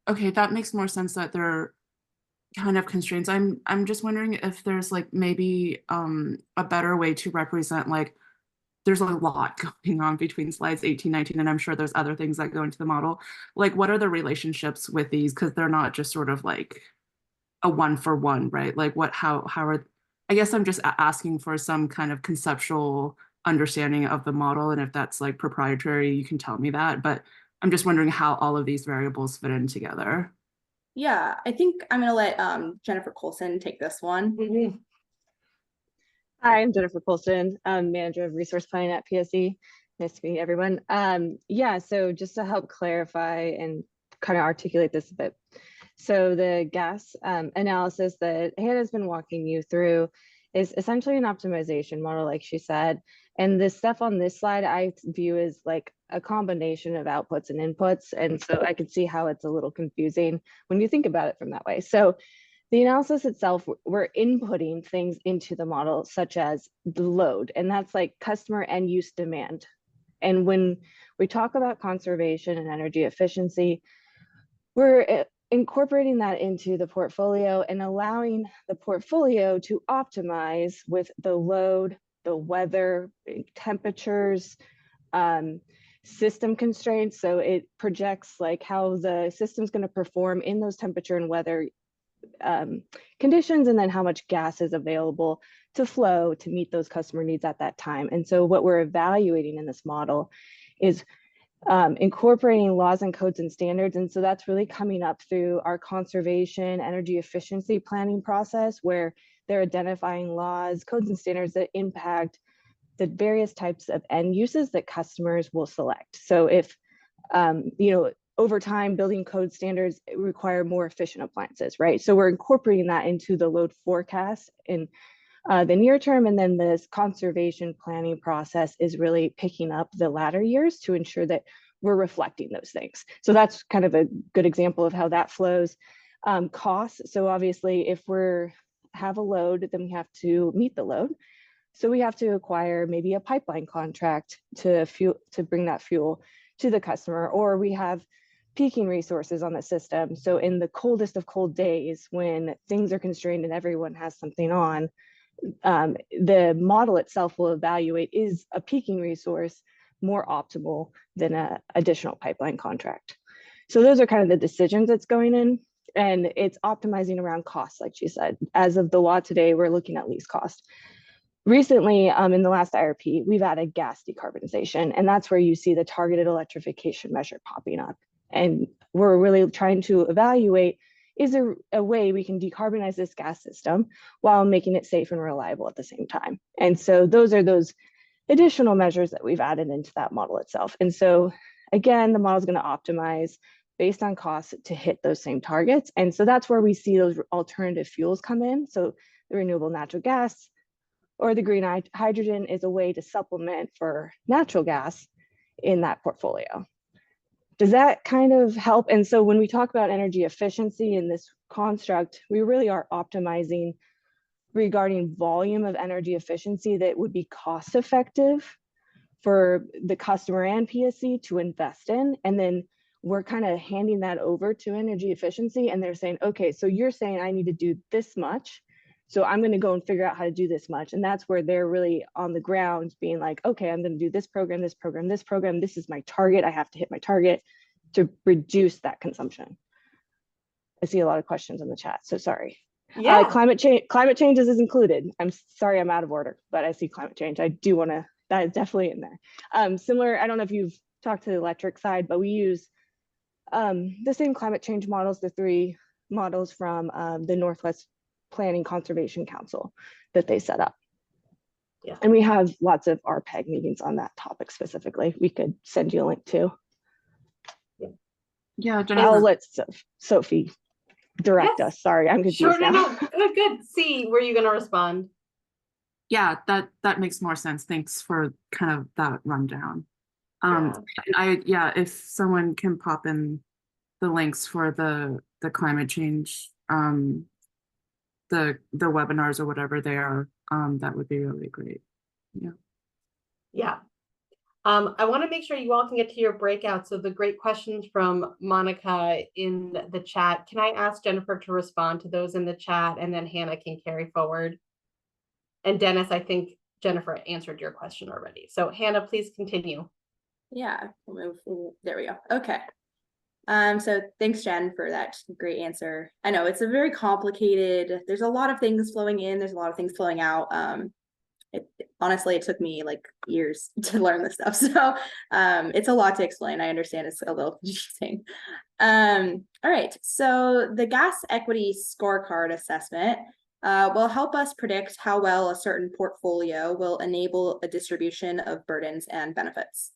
okay, that makes more sense that they're kind of constraints. I'm just wondering if there's like maybe a better way to represent, like, there's a lot going on between slides 18, 19, and I'm sure there's other things that go into the model. Like, what are the relationships with these? Because they're not just sort of like a 1-for-1, right? Like how are, I guess I'm just asking for some kind of conceptual understanding of the model. And if that's like proprietary, you can tell me that. But I'm just wondering how all of these variables fit in together. Yeah, I think I'm going to let Jennifer Colson take this one. Mm-hmm. Hi, I'm Jennifer Colston, manager of resource planning at PSE. Nice to meet everyone. Yeah, so just to help clarify and kind of articulate this a bit. So the gas analysis that Hannah's been walking you through is essentially an optimization model, like she said. And the stuff on this slide I view as like a combination of outputs and inputs. And so I could see how it's a little confusing when you think about it from that way. So the analysis itself, we're inputting things into the model, such as the load, and that's like customer end use demand. And when we talk about conservation and energy efficiency, we're incorporating that into the portfolio and allowing the portfolio to optimize with the load, the weather, temperatures, system constraints. So it projects like how the system's going to perform in those temperature and weather conditions, and then how much gas is available to flow to meet those customer needs at that time. And so what we're evaluating in this model is incorporating laws and codes and standards. And so that's really coming up through our conservation energy efficiency planning process, where they're identifying laws, codes, and standards that impact the various types of end uses that customers will select. So if, over time, building code standards require more efficient appliances, right? So we're incorporating that into the load forecast in the near term, and then this conservation planning process is really picking up the latter years to ensure that we're reflecting those things. So that's kind of a good example of how that flows. Costs. So obviously, if we have a load, then we have to meet the load. So we have to acquire maybe a pipeline contract to bring that fuel to the customer, or we have peaking resources on the system. So in the coldest of cold days, when things are constrained and everyone has something on, the model itself will evaluate, is a peaking resource more optimal than an additional pipeline contract. So those are kind of the decisions that's going in, and it's optimizing around costs, like she said. As of the law today, we're looking at least cost. Recently, in the last IRP, we've added gas decarbonization, and that's where you see the targeted electrification measure popping up. And we're really trying to evaluate, is there a way we can decarbonize this gas system while making it safe and reliable at the same time? And so those are those additional measures that we've added into that model itself. And so again, the model is going to optimize based on costs to hit those same targets. And so that's where we see those alternative fuels come in. So the renewable natural gas or the green hydrogen is a way to supplement for natural gas in that portfolio. Does that kind of help? And so when we talk about energy efficiency in this construct, we really are optimizing regarding volume of energy efficiency that would be cost effective for the customer and PSC to invest in. And then we're kind of handing that over to energy efficiency, and they're saying, okay, so you're saying I need to do this much, so I'm going to go and figure out how to do this much. And that's where they're really on the ground being like, okay, I'm going to do this program, this program, this program. This is my target. I have to hit my target to reduce that consumption. I see a lot of questions in the chat, so sorry. Yeah. Climate changes is included. I'm sorry, I'm out of order, but I see climate change. I do want to, that is definitely in there. Similar, I don't know if you've talked to the electric side, but we use the same climate change models, the 3 models from the Northwest Planning Conservation Council that they set up. Yeah. And we have lots of RPEG meetings on that topic specifically. We could send you a link to. Yeah, I'll let Sophie direct us. Sorry, I'm confused Sure, now. no. Good. See, were you going to respond? Yeah, that makes more sense. Thanks for kind of that rundown. Yeah. And if someone can pop in the links for the climate change, the webinars or whatever they are, that would be really great. Yeah. Yeah. I want to make sure you all can get to your breakout. So the great questions from Monica in the chat. Can I ask Jennifer to respond to those in the chat, and then Hannah can carry forward? And Dennis, I think Jennifer answered your question already. So Hannah, please continue. Yeah, there we go. Okay. So thanks, Jen, for that great answer. I know it's a very complicated, there's a lot of things flowing in, there's a lot of things flowing out. Honestly, it took me like years to learn this stuff. So it's a lot to explain. I understand it's a little confusing. All right. So the gas equity scorecard assessment will help us predict how well a certain portfolio will enable a distribution of burdens and benefits.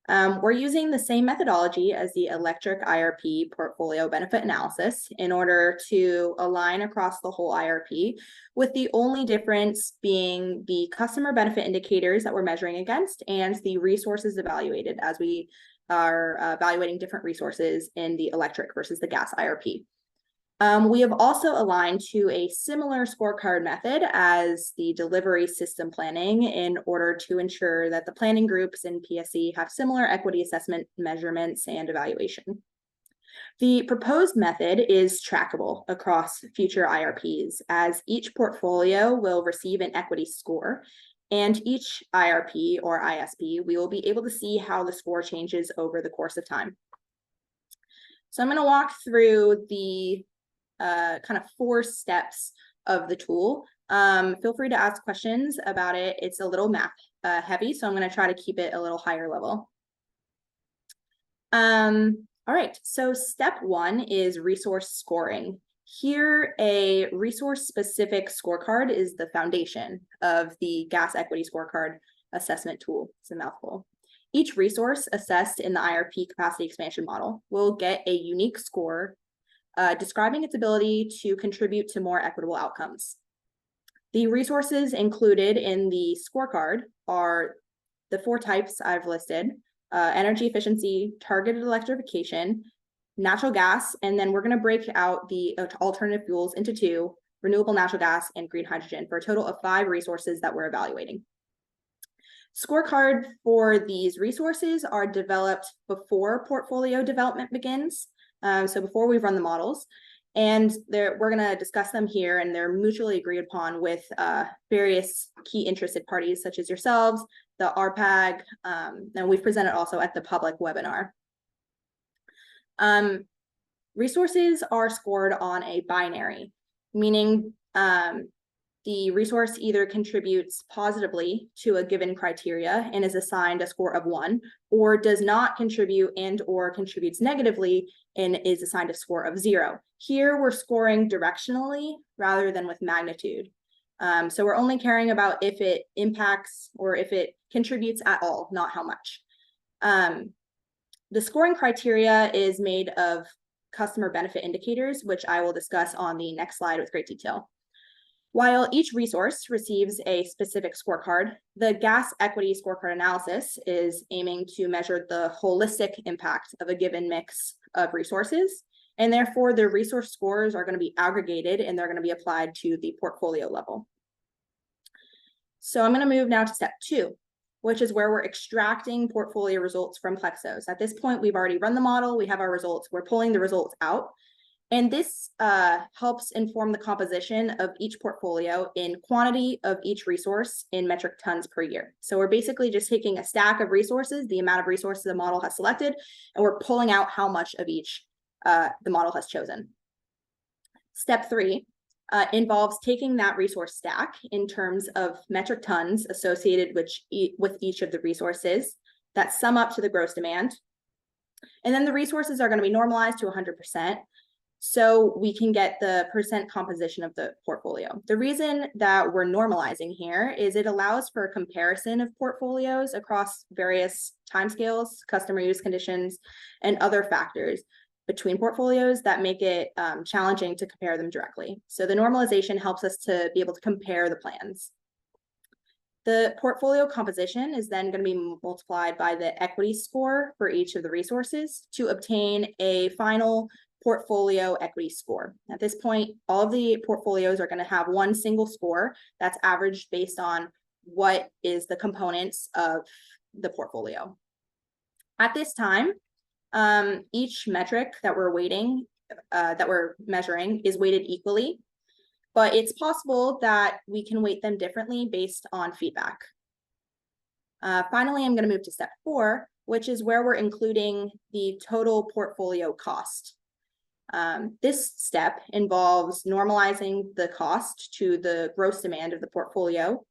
We're using the same methodology as the electric IRP portfolio benefit analysis in order to align across the whole IRP, with the only difference being the customer benefit indicators that we're measuring against and the resources evaluated, as we are evaluating different resources in the electric versus the gas IRP. We have also aligned to a similar scorecard method as the delivery system planning in order to ensure that the planning groups in PSC have similar equity assessment measurements and evaluation. The proposed method is trackable across future IRPs, as each portfolio will receive an equity score, and each IRP or ISP, we will be able to see how the score changes over the course of time. So I'm going to walk through the kind of 4 steps of the tool. Feel free to ask questions about it. It's a little math heavy, so I'm going to try to keep it a little higher level. All right, so step 1 is resource scoring. Here, a resource-specific scorecard is the foundation of the gas equity scorecard assessment tool. It's a mouthful. Each resource assessed in the IRP capacity expansion model will get a unique score describing its ability to contribute to more equitable outcomes. The resources included in the scorecard are the 4 types I've listed: energy efficiency, targeted electrification, natural gas, and then we're going to break out the alternative fuels into 2, renewable natural gas and green hydrogen, for a total of 5 resources that we're evaluating. Scorecard for these resources are developed before portfolio development begins. So before we've run the models, and we're going to discuss them here, and they're mutually agreed upon with various key interested parties such as yourselves, the RPAG, and we've presented also at the public webinar. Resources are scored on a binary, meaning the resource either contributes positively to a given criteria and is assigned a score of 1, or does not contribute and or contributes negatively and is assigned a score of 0. Here we're scoring directionally rather than with magnitude. So we're only caring about if it impacts or if it contributes at all, not how much. The scoring criteria is made of customer benefit indicators, which I will discuss on the next slide with great detail. While each resource receives a specific scorecard, the gas equity scorecard analysis is aiming to measure the holistic impact of a given mix of resources, and therefore the resource scores are going to be aggregated and they're going to be applied to the portfolio level. So I'm going to move now to step 2, which is where we're extracting portfolio results from Plexos. At this point, we've already run the model, we have our results, we're pulling the results out. And this helps inform the composition of each portfolio in quantity of each resource in metric tons per year. So we're basically just taking a stack of resources, the amount of resources the model has selected, and we're pulling out how much of each the model has chosen. Step 3 involves taking that resource stack in terms of metric tons associated with each of the resources that sum up to the gross demand. And then the resources are going to be normalized to 100%. So we can get the percent composition of the portfolio. The reason that we're normalizing here is it allows for a comparison of portfolios across various timescales, customer use conditions, and other factors between portfolios that make it challenging to compare them directly. So the normalization helps us to be able to compare the plans. The portfolio composition is then going to be multiplied by the equity score for each of the resources to obtain a final portfolio equity score. At this point, all of the portfolios are going to have one single score that's averaged based on what is the components of the portfolio. At this time, each metric that we're measuring is weighted equally, but it's possible that we can weight them differently based on feedback. Finally, I'm going to move to step 4, which is where we're including the total portfolio cost. This step involves normalizing the cost to the gross demand of the portfolio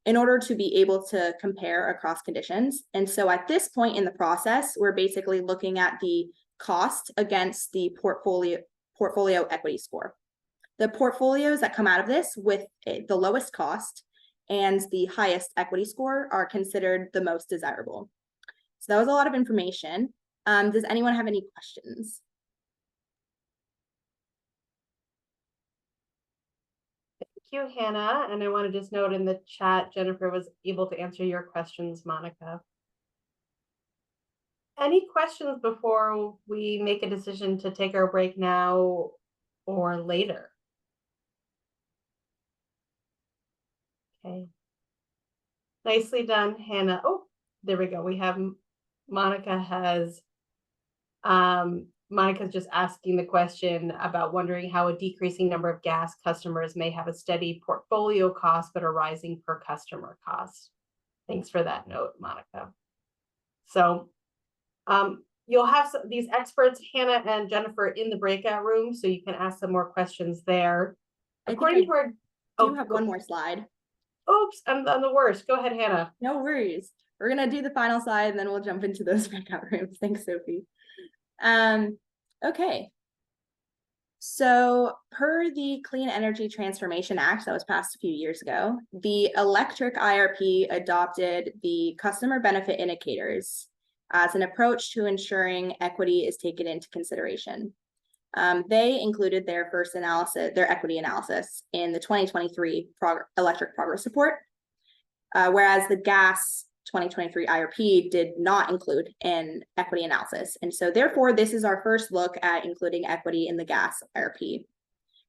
in order to be able to compare across conditions. And so at this point in the process, we're basically looking at the cost against the portfolio equity score. The portfolios that come out of this with the lowest cost and the highest equity score are considered the most desirable. So that was a lot of information. Does anyone have any questions? Thank you, Hannah. And I want to just note in the chat, Jennifer was able to answer your questions, Monica. Any questions before we make a decision to take our break now or later? Okay. Nicely done, Hannah. Oh, there we go. We have Monica's just asking the question about wondering how a decreasing number of gas customers may have a steady portfolio cost, but a rising per customer cost. Thanks for that note, Monica. So you'll have these experts, Hannah and Jennifer, in the breakout room, so you can ask some more questions there. According to our, do have one more slide. Oops, I'm the worst. Go ahead, Hannah. No worries. We're gonna do the final slide and then we'll jump into those breakout rooms. Thanks, Sophie. Okay. So per the Clean Energy Transformation Act that was passed a few years ago, the electric IRP adopted the customer benefit indicators as an approach to ensuring equity is taken into consideration. They included their equity analysis in the 2023 electric progress report, whereas the gas 2023 IRP did not include an equity analysis. And so therefore, this is our first look at including equity in the gas IRP.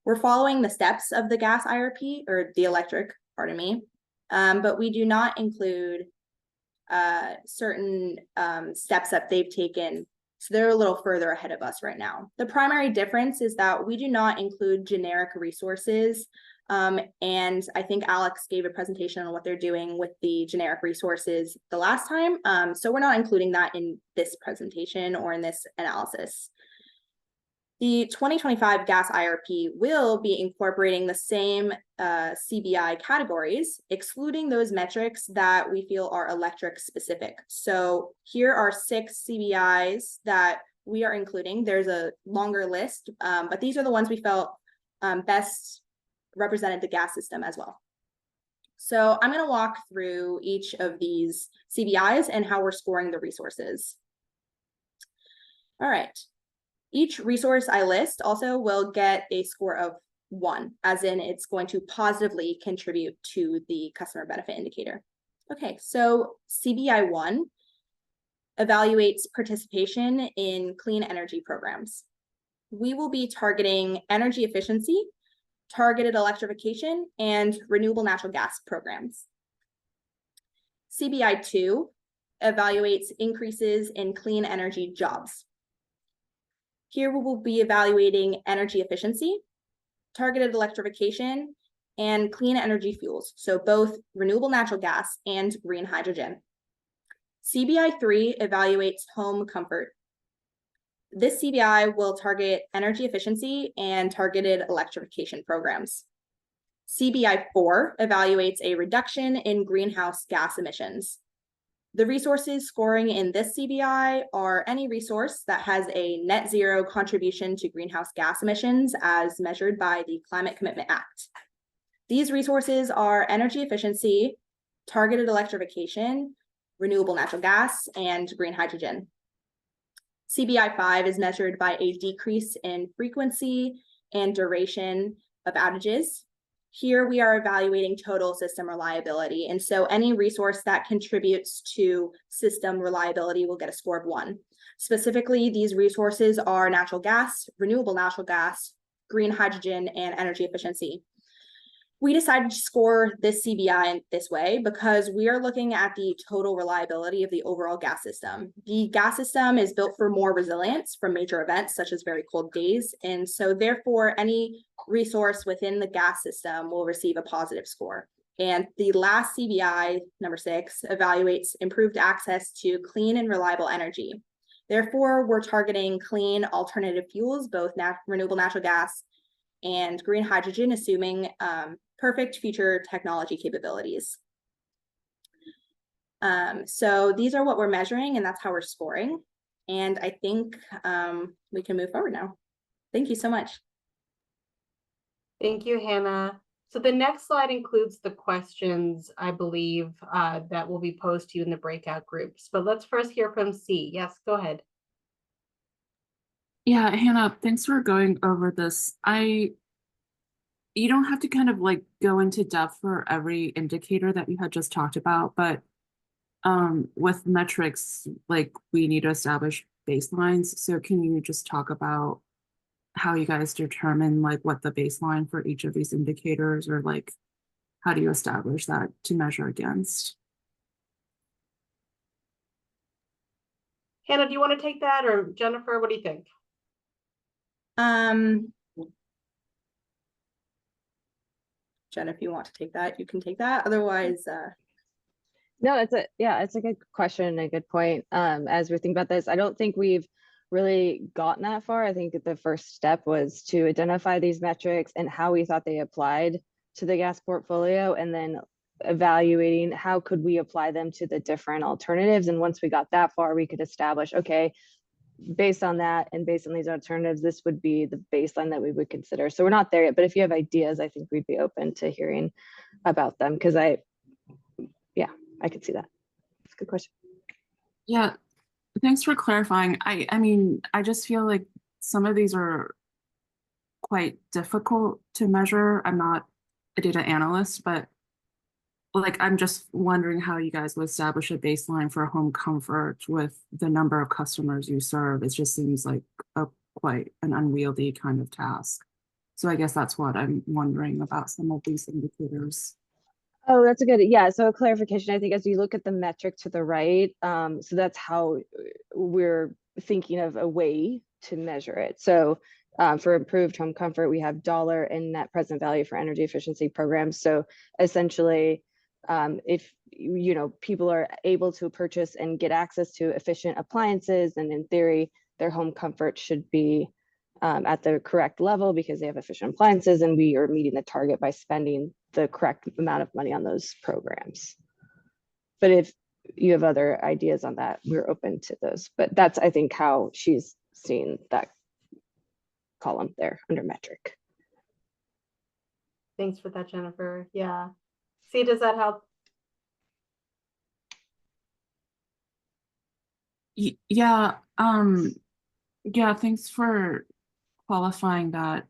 We're following the steps of the gas IRP, or the electric, pardon me, but we do not include certain steps that they've taken. So they're a little further ahead of us right now. The primary difference is that we do not include generic resources. And I think Alex gave a presentation on what they're doing with the generic resources the last time. So we're not including that in this presentation or in this analysis. The 2025 gas IRP will be incorporating the same CBI categories, excluding those metrics that we feel are electric specific. So here are 6 CBIs that we are including. There's a longer list, but these are the ones we felt best represented the gas system as well. So I'm going to walk through each of these CBIs and how we're scoring the resources. All right. Each resource I list also will get a score of 1, as in it's going to positively contribute to the customer benefit indicator. Okay, so CBI 1 evaluates participation in clean energy programs. We will be targeting energy efficiency, targeted electrification, and renewable natural gas programs. CBI 2 evaluates increases in clean energy jobs. Here we will be evaluating energy efficiency, targeted electrification, and clean energy fuels, so both renewable natural gas and green hydrogen. CBI 3 evaluates home comfort. This CBI will target energy efficiency and targeted electrification programs. CBI 4 evaluates a reduction in greenhouse gas emissions. The resources scoring in this CBI are any resource that has a net zero contribution to greenhouse gas emissions as measured by the Climate Commitment Act. These resources are energy efficiency, targeted electrification, renewable natural gas, and green hydrogen. CBI 5 is measured by a decrease in frequency and duration of outages. Here we are evaluating total system reliability. And so any resource that contributes to system reliability will get a score of 1. Specifically, these resources are natural gas, renewable natural gas, green hydrogen, and energy efficiency. We decided to score this CBI in this way because we are looking at the total reliability of the overall gas system. The gas system is built for more resilience from major events such as very cold days. And so therefore, any resource within the gas system will receive a positive score. And the last CBI, number 6, evaluates improved access to clean and reliable energy. Therefore, we're targeting clean alternative fuels, both renewable natural gas and green hydrogen, assuming perfect future technology capabilities. So these are what we're measuring, and that's how we're scoring. And I think we can move forward now. Thank you so much. Thank you, Hannah. So the next slide includes the questions, I believe, that will be posed to you in the breakout groups. But let's first hear from C. Yes, go ahead. Yeah, Hannah, thanks for going over this. You don't have to kind of like go into depth for every indicator that you had just talked about, but with metrics, like we need to establish baselines. So can you just talk about how you guys determine like what the baseline for each of these indicators, or like how do you establish that to measure against? Hannah, do you want to take that, or Jennifer, what do you think? Jen, if you want to take that, you can take that. Otherwise, No, it's a good question and a good point. As we think about this, I don't think we've really gotten that far. I think the first step was to identify these metrics and how we thought they applied to the gas portfolio, and then evaluating how could we apply them to the different alternatives. And once we got that far, we could establish, okay, based on that and based on these alternatives, this would be the baseline that we would consider. So we're not there yet, but if you have ideas, I think we'd be open to hearing about them, because I could see that. It's a good question. Yeah, thanks for clarifying. I mean, I just feel like some of these are quite difficult to measure. I'm not a data analyst, but like I'm just wondering how you guys would establish a baseline for home comfort with the number of customers you serve. It just seems like quite an unwieldy kind of task. So I guess that's what I'm wondering about some of these indicators. Oh, that's a good, yeah. So a clarification, I think, as you look at the metric to the right, so that's how we're thinking of a way to measure it. So for improved home comfort, we have dollar and net present value for energy efficiency programs. So essentially, if people are able to purchase and get access to efficient appliances, and in theory, their home comfort should be at the correct level because they have efficient appliances, and we are meeting the target by spending the correct amount of money on those programs. But if you have other ideas on that, we're open to those. But that's, I think, how she's seeing that column there under metric. Thanks for that, Jennifer. Yeah. See, does that help? Yeah, yeah, thanks for qualifying that.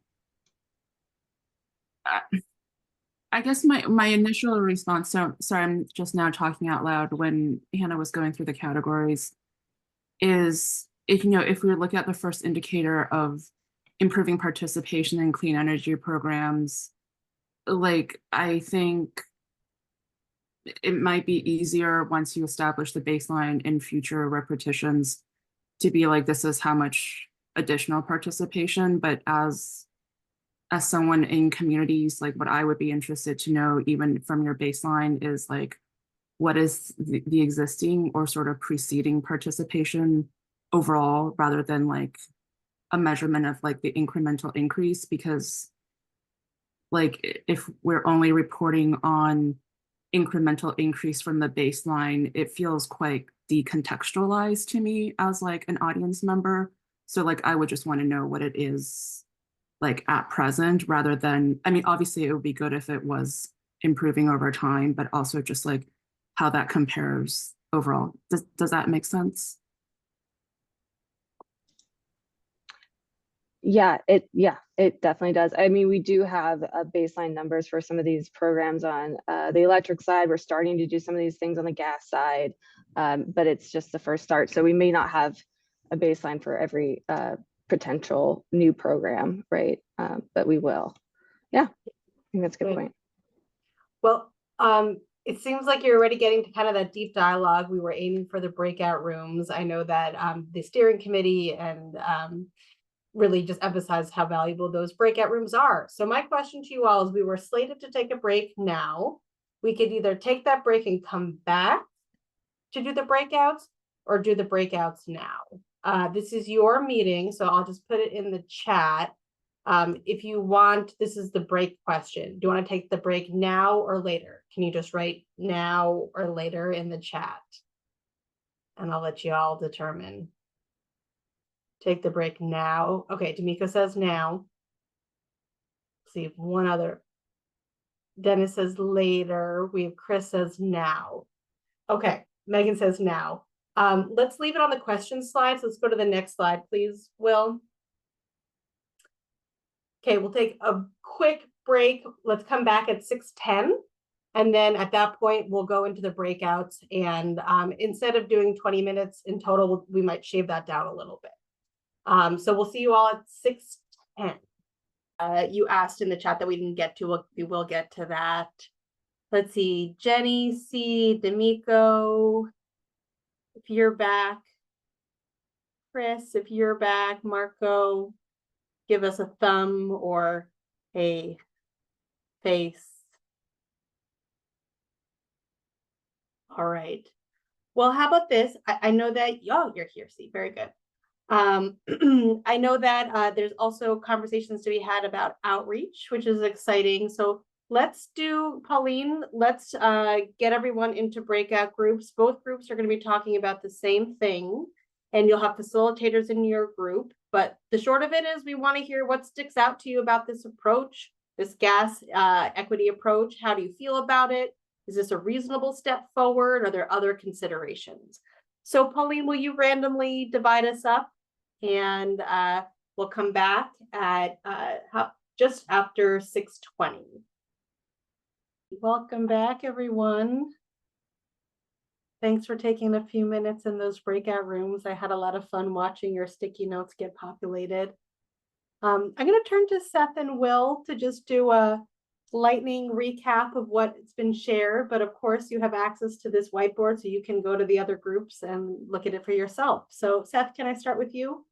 I guess my initial response, so sorry, I'm just now talking out loud when Hannah was going through the categories, is if we look at the first indicator of improving participation in clean energy programs, like I think it might be easier once you establish the baseline in future repetitions to be like, this is how much additional participation, but as someone in communities, like what I would be interested to know, even from your baseline, is like, what is the existing or sort of preceding participation overall, rather than like a measurement of like the incremental increase? Because like if we're only reporting on incremental increase from the baseline, it feels quite decontextualized to me as like an audience member. So like I would just want to know what it is like at present, rather than, I mean, obviously it would be good if it was improving over time, but also just like how that compares overall. Does that make sense? Yeah, it definitely does. I mean, we do have baseline numbers for some of these programs on the electric side. We're starting to do some of these things on the gas side, but it's just the first start. So we may not have a baseline for every potential new program, right? But we will. Yeah, I think that's a good point. Well, it seems like you're already getting to kind of that deep dialogue. We were aiming for the breakout rooms. I know that the steering committee and really just emphasized how valuable those breakout rooms are. So my question to you all is, we were slated to take a break now. We could either take that break and come back to do the breakouts, or do the breakouts now. This is your meeting, so I'll just put it in the chat. If you want, this is the break question. Do you want to take the break now or later? Can you just write now or later in the chat? And I'll let you all determine. Take the break now. Okay, D'Amico says now. Let's see if one other. Dennis says later. We have Chris says now. Okay, Megan says now. Let's leave it on the question slides. Let's go to the next slide, please, Will. Okay, we'll take a quick break. Let's come back at 6:10. And then at that point, we'll go into the breakouts. And instead of doing 20 minutes in total, we might shave that down a little bit. So we'll see you all at 6:10. You asked in the chat that we didn't get to. We will get to that. Let's see, Jenny, C, D'Amico, if you're back. Chris, if you're back. Marco, give us a thumb or a face. All right. Well, how about this? I know that, oh, you're here, see, very good. I know that there's also conversations to be had about outreach, which is exciting. So let's do, Pauline, let's get everyone into breakout groups. Both groups are going to be talking about the same thing, and you'll have facilitators in your group. But the short of it is we want to hear what sticks out to you about this approach, this gas equity approach. How do you feel about it? Is this a reasonable step forward? Are there other considerations? So Pauline, will you randomly divide us up? And we'll come back at just after 6:20. Welcome back, everyone. Thanks for taking a few minutes in those breakout rooms. I had a lot of fun watching your sticky notes get populated. I'm going to turn to Seth and Will to just do a lightning recap of what's been shared, but of course you have access to this whiteboard so you can go to the other groups and look at it for yourself. So Seth, can I start with you?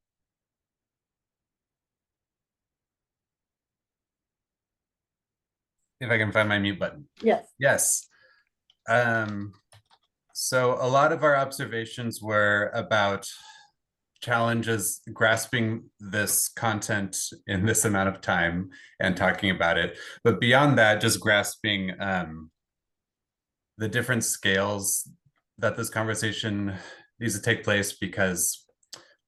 If I can find my mute button. Yes. Yes. So a lot of our observations were about challenges grasping this content in this amount of time and talking about it. But beyond that, just grasping the different scales that this conversation needs to take place, because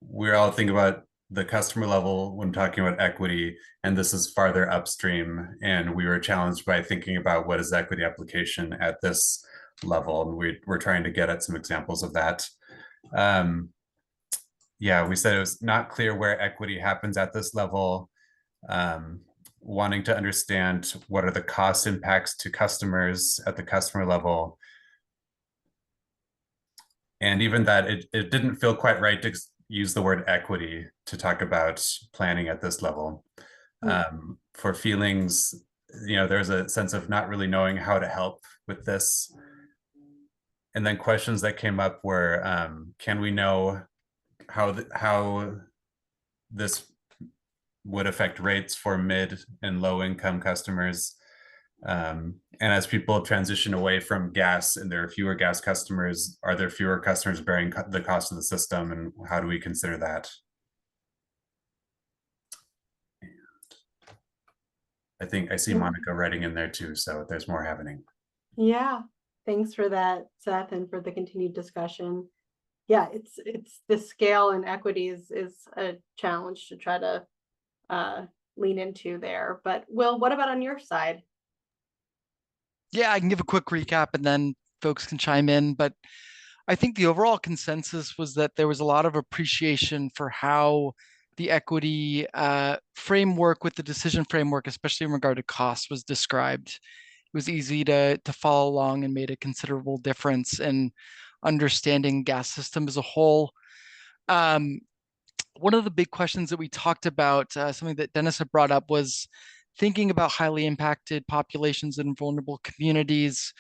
we're all thinking about the customer level when talking about equity, and this is farther upstream. And we were challenged by thinking about what is equity application at this level. And we're trying to get at some examples of that. Yeah, we said it was not clear where equity happens at this level, wanting to understand what are the cost impacts to customers at the customer level. And even that it didn't feel quite right to use the word equity to talk about planning at this level. For feelings, there's a sense of not really knowing how to help with this. And then questions that came up were, can we know how this would affect rates for mid and low income customers? And as people transition away from gas and there are fewer gas customers, are there fewer customers bearing the cost of the system, and how do we consider that? And I think I see Monica writing in there too, so there's more happening. Yeah, thanks for that, Seth, and for the continued discussion. Yeah, it's the scale and equity is a challenge to try to lean into there. But Will, what about on your side? Yeah, I can give a quick recap and then folks can chime in. But I think the overall consensus was that there was a lot of appreciation for how the equity framework with the decision framework, especially in regard to cost, was described. It was easy to follow along and made a considerable difference in understanding gas system as a whole. One of the big questions that we talked about, something that Dennis had brought up, was thinking about highly impacted populations and vulnerable communities,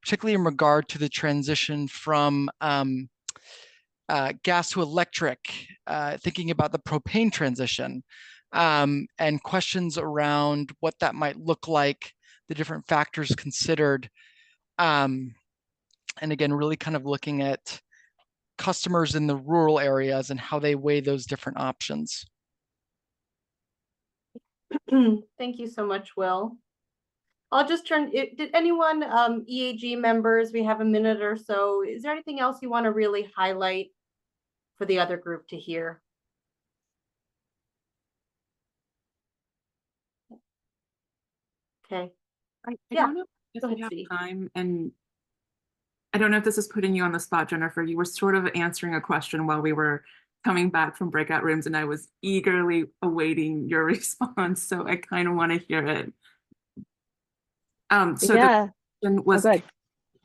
particularly in regard to the transition from gas to electric, thinking about the propane transition, and questions around what that might look like, the different factors considered. And again, really kind of looking at customers in the rural areas and how they weigh those different options. Thank you so much, Will. I'll just turn it. Did anyone, EAG members, we have a minute or so. Is there anything else you want to really highlight for the other group to hear? Okay. I Yeah, don't know if go we ahead, have Steve. time, and I don't know if this is putting you on the spot, Jennifer. You were sort of answering a question while we were coming back from breakout rooms, and I was eagerly awaiting your response, so I kind of want to hear it. So Yeah. the question Oh, was good.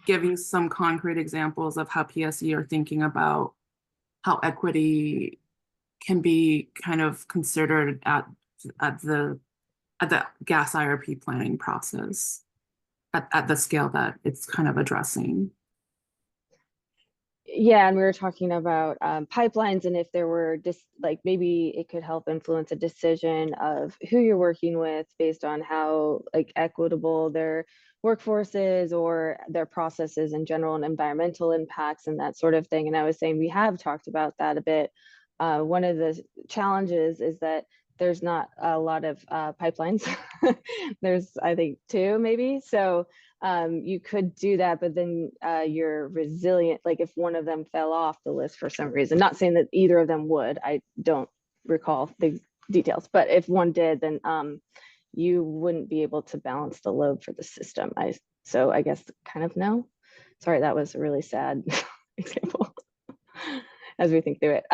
giving some concrete examples of how PSE are thinking about how equity can be kind of considered at the gas IRP planning process at the scale that it's kind of addressing. Yeah, and we were talking about pipelines, and if there were just like maybe it could help influence a decision of who you're working with based on how like equitable their workforce is or their processes in general and environmental impacts and that sort of thing. And I was saying we have talked about that a bit. One of the challenges is that there's not a lot of pipelines. There's, I think, 2 maybe. So you could do that, but then you're resilient. Like if one of them fell off the list for some reason, not saying that either of them would, I don't recall the details, but if one did, then you wouldn't be able to balance the load for the system. So I guess kind of no. Sorry, that was a really sad example as we think through it.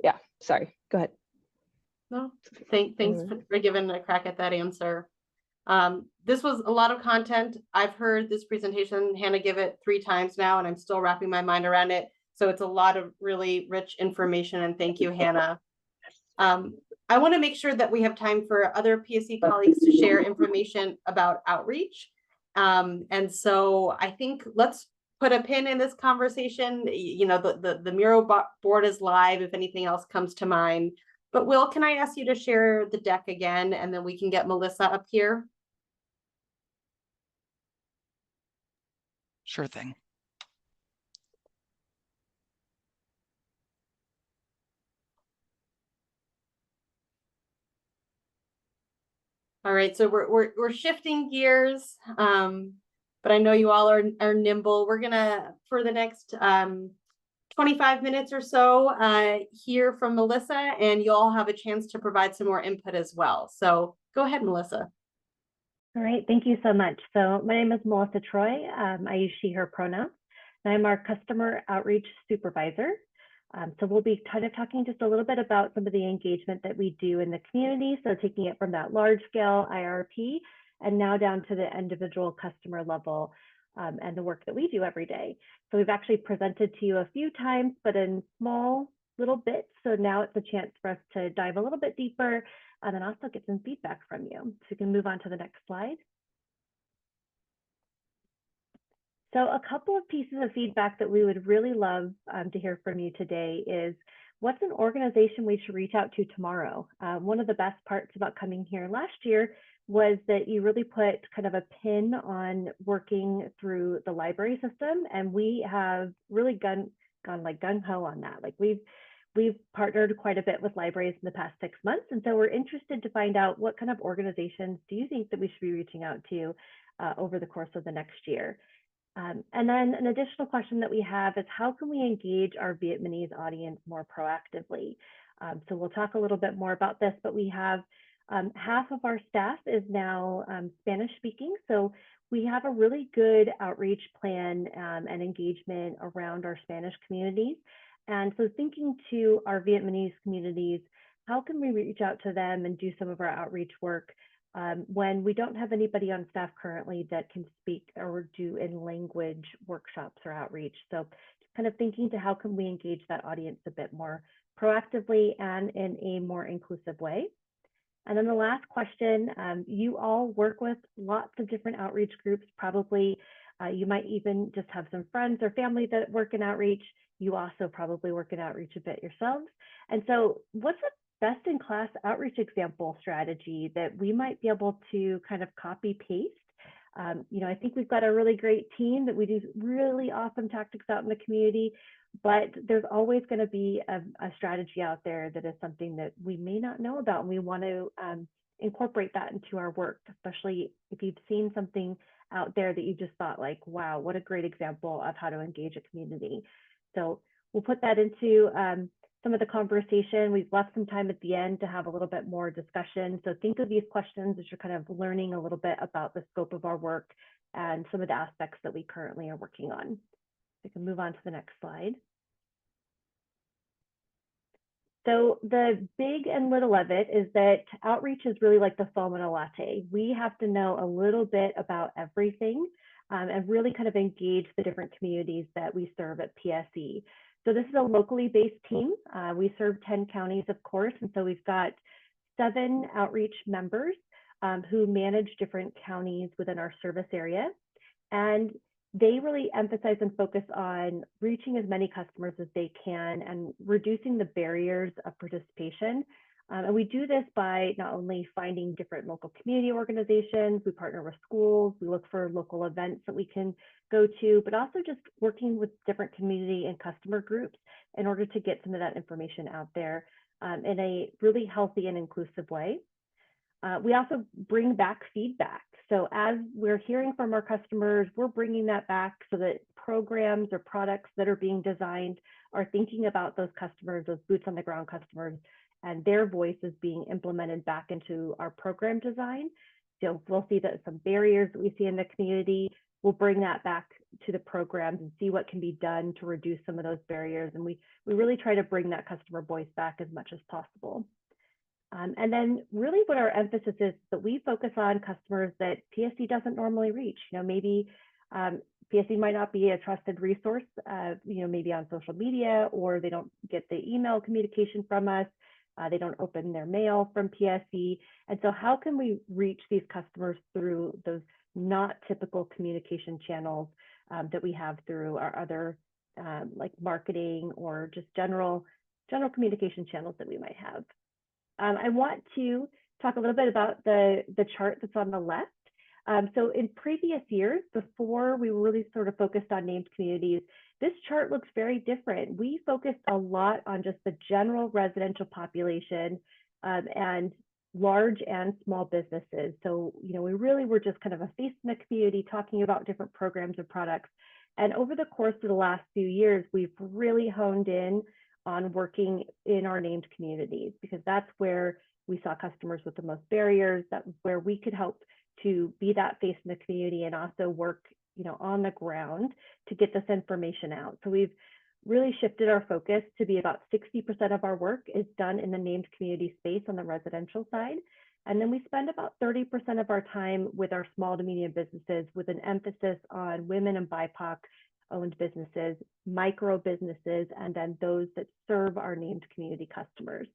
Yeah, sorry, go ahead. No, thanks for giving a crack at that answer. This was a lot of content. I've heard this presentation, Hannah, give it 3 times now, and I'm still wrapping my mind around it. So it's a lot of really rich information, and thank you, Hannah. I want to make sure that we have time for other PSE colleagues to share information about outreach. And so I think let's put a pin in this conversation. You know, the Miro board is live if anything else comes to mind. But Will, can I ask you to share the deck again, and then we can get Melissa up here? Sure thing. All right, so we're shifting gears, but I know you all are nimble. We're gonna, for the next 25 minutes or so, hear from Melissa, and you all have a chance to provide some more input as well. So go ahead, Melissa. All right, thank you so much. So my name is Melissa Troy. I use she, her pronouns, and I'm our customer outreach supervisor. So we'll be kind of talking just a little bit about some of the engagement that we do in the community. So taking it from that large scale IRP and now down to the individual customer level and the work that we do every day. So we've actually presented to you a few times, but in small little bits. So now it's a chance for us to dive a little bit deeper and then also get some feedback from you. So we can move on to the next slide. So a couple of pieces of feedback that we would really love to hear from you today is what's an organization we should reach out to tomorrow? One of the best parts about coming here last year was that you really put kind of a pin on working through the library system, and we have really gone like gung-ho on that. Like we've partnered quite a bit with libraries in the past 6 months, and so we're interested to find out what kind of organizations do you think that we should be reaching out to over the course of the next year. And then an additional question that we have is how can we engage our Vietnamese audience more proactively? So we'll talk a little bit more about this, but we have half of our staff is now Spanish speaking. So we have a really good outreach plan and engagement around our Spanish communities. And so thinking to our Vietnamese communities, how can we reach out to them and do some of our outreach work when we don't have anybody on staff currently that can speak or do in language workshops or outreach. So kind of thinking to how can we engage that audience a bit more proactively and in a more inclusive way. And then the last question, you all work with lots of different outreach groups. Probably you might even just have some friends or family that work in outreach. You also probably work in outreach a bit yourselves. And so what's a best-in-class outreach example strategy that we might be able to kind of copy paste? You know, I think we've got a really great team that we do really awesome tactics out in the community, but there's always going to be a strategy out there that is something that we may not know about, and we want to incorporate that into our work, especially if you've seen something out there that you just thought like, wow, what a great example of how to engage a community. So we'll put that into some of the conversation. We've left some time at the end to have a little bit more discussion. So think of these questions as you're kind of learning a little bit about the scope of our work and some of the aspects that we currently are working on. We can move on to the next slide. So the big and little of it is that outreach is really like the foam in a latte. We have to know a little bit about everything and really kind of engage the different communities that we serve at PSE. So this is a locally based team. We serve 10 counties, of course, and so we've got 7 outreach members who manage different counties within our service area. And they really emphasize and focus on reaching as many customers as they can and reducing the barriers of participation. And we do this by not only finding different local community organizations, we partner with schools, we look for local events that we can go to, but also just working with different community and customer groups in order to get some of that information out there in a really healthy and inclusive way. We also bring back feedback. So as we're hearing from our customers, we're bringing that back so that programs or products that are being designed are thinking about those customers, those boots on the ground customers, and their voice is being implemented back into our program design. So we'll see that some barriers that we see in the community, we'll bring that back to the programs and see what can be done to reduce some of those barriers. And we really try to bring that customer voice back as much as possible. And then really what our emphasis is that we focus on customers that PSE doesn't normally reach. You know, maybe PSE might not be a trusted resource, you know, maybe on social media, or they don't get the email communication from us. They don't open their mail from PSE. And so how can we reach these customers through those not typical communication channels that we have through our other like marketing or just general communication channels that we might have. I want to talk a little bit about the chart that's on the left. So in previous years, before we were really sort of focused on named communities, this chart looks very different. We focused a lot on just the general residential population and large and small businesses. So, you know, we really were just kind of a face in the community talking about different programs and products. And over the course of the last few years, we've really honed in on working in our named communities, because that's where we saw customers with the most barriers, that's where we could help to be that face in the community and also work, you know, on the ground to get this information out. So we've really shifted our focus to be about 60% of our work is done in the named community space on the residential side. And then we spend about 30% of our time with our small to medium businesses with an emphasis on women and BIPOC owned businesses, micro businesses, and then those that serve our named community customers.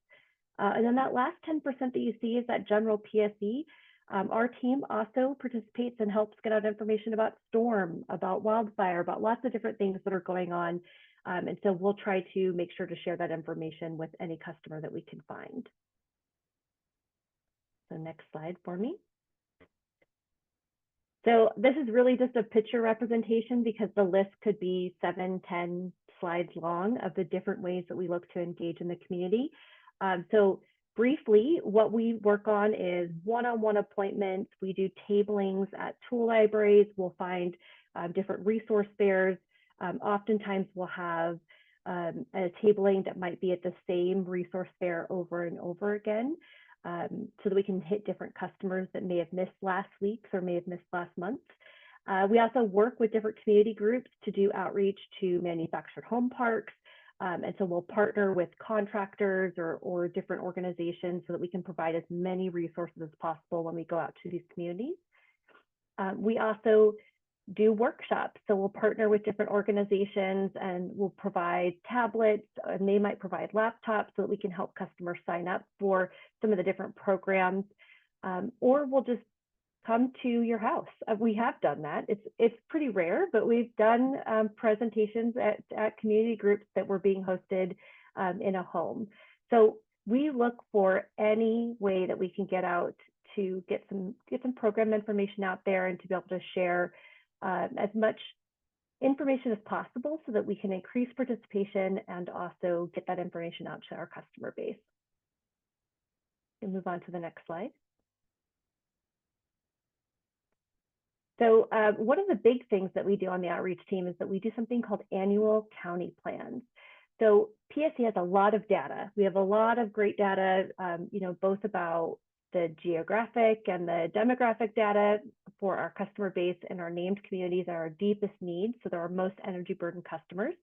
And then that last 10% that you see is that general PSE. Our team also participates and helps get out information about storm, about wildfire, about lots of different things that are going on. And so we'll try to make sure to share that information with any customer that we can find. So next slide for me. So this is really just a picture representation because the list could be 7, 10 slides long of the different ways that we look to engage in the community. So briefly, what we work on is one-on-one appointments. We do tablings at tool libraries. We'll find different resource fairs. Oftentimes we'll have a tabling that might be at the same resource fair over and over again. So that we can hit different customers that may have missed last week's or may have missed last month. We also work with different community groups to do outreach to manufactured home parks. And so we'll partner with contractors or different organizations so that we can provide as many resources as possible when we go out to these communities. We also do workshops. So we'll partner with different organizations and we'll provide tablets, and they might provide laptops so that we can help customers sign up for some of the different programs, or we'll just come to your house. We have done that. It's pretty rare, but we've done presentations at community groups that were being hosted in a home. So we look for any way that we can get out to get some program information out there and to be able to share as much information as possible so that we can increase participation and also get that information out to our customer base. We'll move on to the next slide. So one of the big things that we do on the outreach team is that we do something called annual county plans. So PSC has a lot of data. We have a lot of great data, both about the geographic and the demographic data for our customer base, and our named communities are our deepest needs. So they're our most energy burdened customers.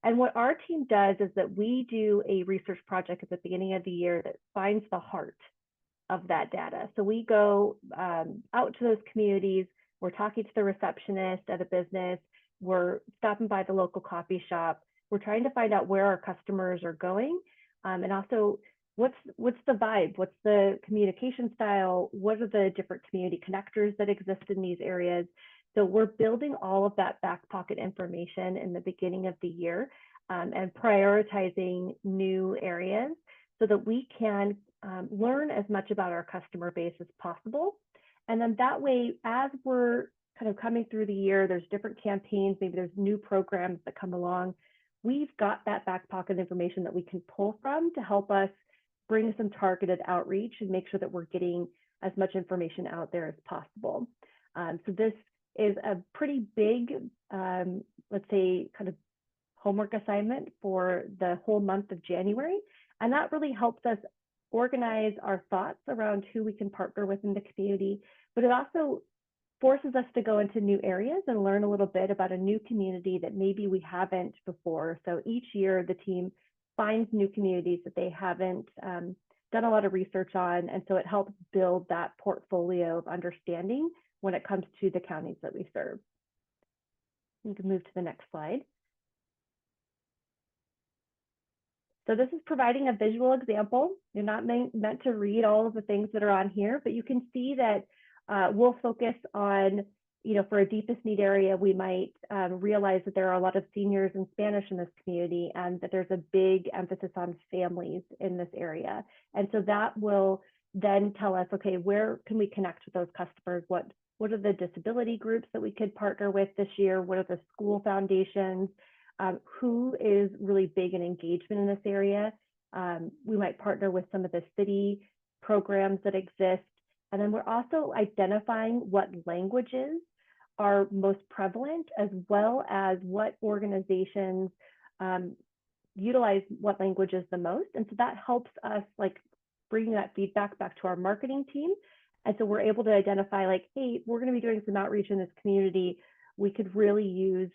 And what our team does is that we do a research project at the beginning of the year that finds the heart of that data. So we go out to those communities, we're talking to the receptionist at a business, we're stopping by the local coffee shop, we're trying to find out where our customers are going, and also what's the vibe, what's the communication style, what are the different community connectors that exist in these areas. So we're building all of that back pocket information in the beginning of the year, and prioritizing new areas so that we can learn as much about our customer base as possible. And then that way, as we're kind of coming through the year, there's different campaigns, maybe there's new programs that come along, we've got that back pocket information that we can pull from to help us bring some targeted outreach and make sure that we're getting as much information out there as possible. So this is a pretty big, let's say, kind of homework assignment for the whole month of January. And that really helps us organize our thoughts around who we can partner with in the community, but it also forces us to go into new areas and learn a little bit about a new community that maybe we haven't before. So each year the team finds new communities that they haven't done a lot of research on, and so it helps build that portfolio of understanding when it comes to the counties that we serve. You can move to the next slide. So this is providing a visual example. You're not meant to read all of the things that are on here, but you can see that we'll focus on, for a deepest need area, we might realize that there are a lot of seniors in Spanish in this community, and that there's a big emphasis on families in this area. And so that will then tell us, okay, where can we connect with those customers? What are the disability groups that we could partner with this year? What are the school foundations? Who is really big in engagement in this area? We might partner with some of the city programs that exist. And then we're also identifying what languages are most prevalent, as well as what organizations utilize what languages the most. And so that helps us bring that feedback back to our marketing team. And so we're able to identify hey, we're going to be doing some outreach in this community. We could really use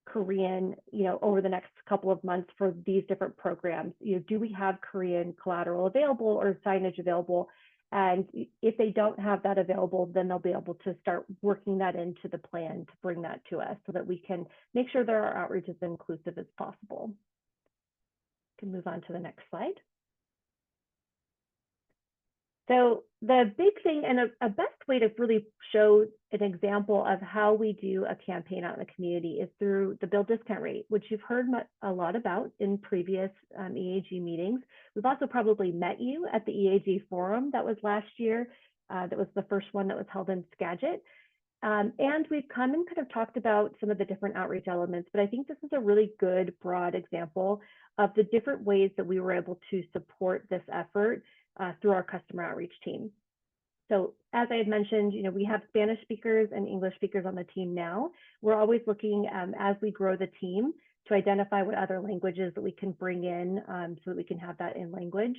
Korean, over the next couple of months for these different programs. Do we have Korean collateral available or signage available? And if they don't have that available, then they'll be able to start working that into the plan to bring that to us so that we can make sure that our outreach is as inclusive as possible. We can move on to the next slide. So the big thing, and a best way to really show an example of how we do a campaign out in the community is through the bill discount rate, which you've heard a lot about in previous EAG meetings. We've also probably met you at the EAG forum that was last year. That was the first one that was held in Skagit. And we've come and kind of talked about some of the different outreach elements, but I think this is a really good broad example of the different ways that we were able to support this effort through our customer outreach team. So as I had mentioned, we have Spanish speakers and English speakers on the team now. We're always looking as we grow the team to identify what other languages that we can bring in so that we can have that in language.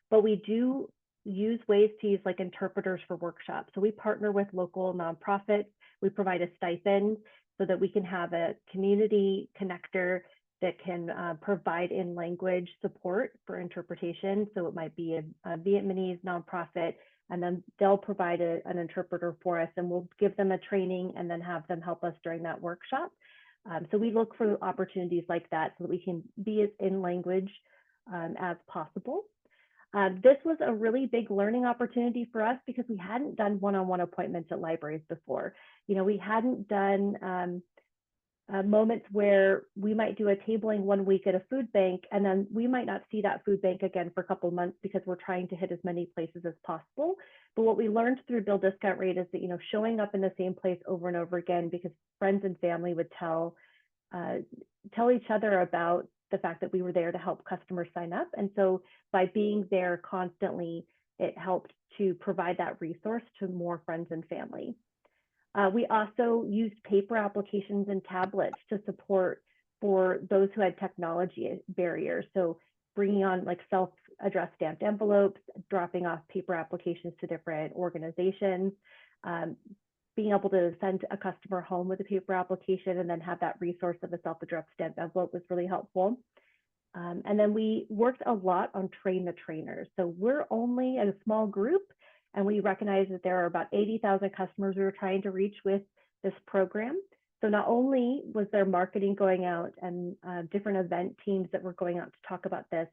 But we do use ways to use interpreters for workshops. So we partner with local nonprofits. We provide a stipend so that we can have a community connector that can provide in language support for interpretation. So it might be a Vietnamese nonprofit, and then they'll provide an interpreter for us, and we'll give them a training and then have them help us during that workshop. So we look for opportunities like that so that we can be as in language as possible. This was a really big learning opportunity for us because we hadn't done one-on-one appointments at libraries before. We hadn't done moments where we might do a tabling one week at a food bank, and then we might not see that food bank again for a couple of months because we're trying to hit as many places as possible. But what we learned through bill discount rate is that, showing up in the same place over and over again, because friends and family would tell each other about the fact that we were there to help customers sign up. And so by being there constantly, it helped to provide that resource to more friends and family. We also used paper applications and tablets to support for those who had technology barriers. So bringing on like self-addressed stamped envelopes, dropping off paper applications to different organizations, being able to send a customer home with a paper application and then have that resource of a self-addressed stamped envelope was really helpful. And then we worked a lot on train the trainers. So we're only a small group, and we recognize that there are about 80,000 customers we were trying to reach with this program. So not only was there marketing going out and different event teams that were going out to talk about this,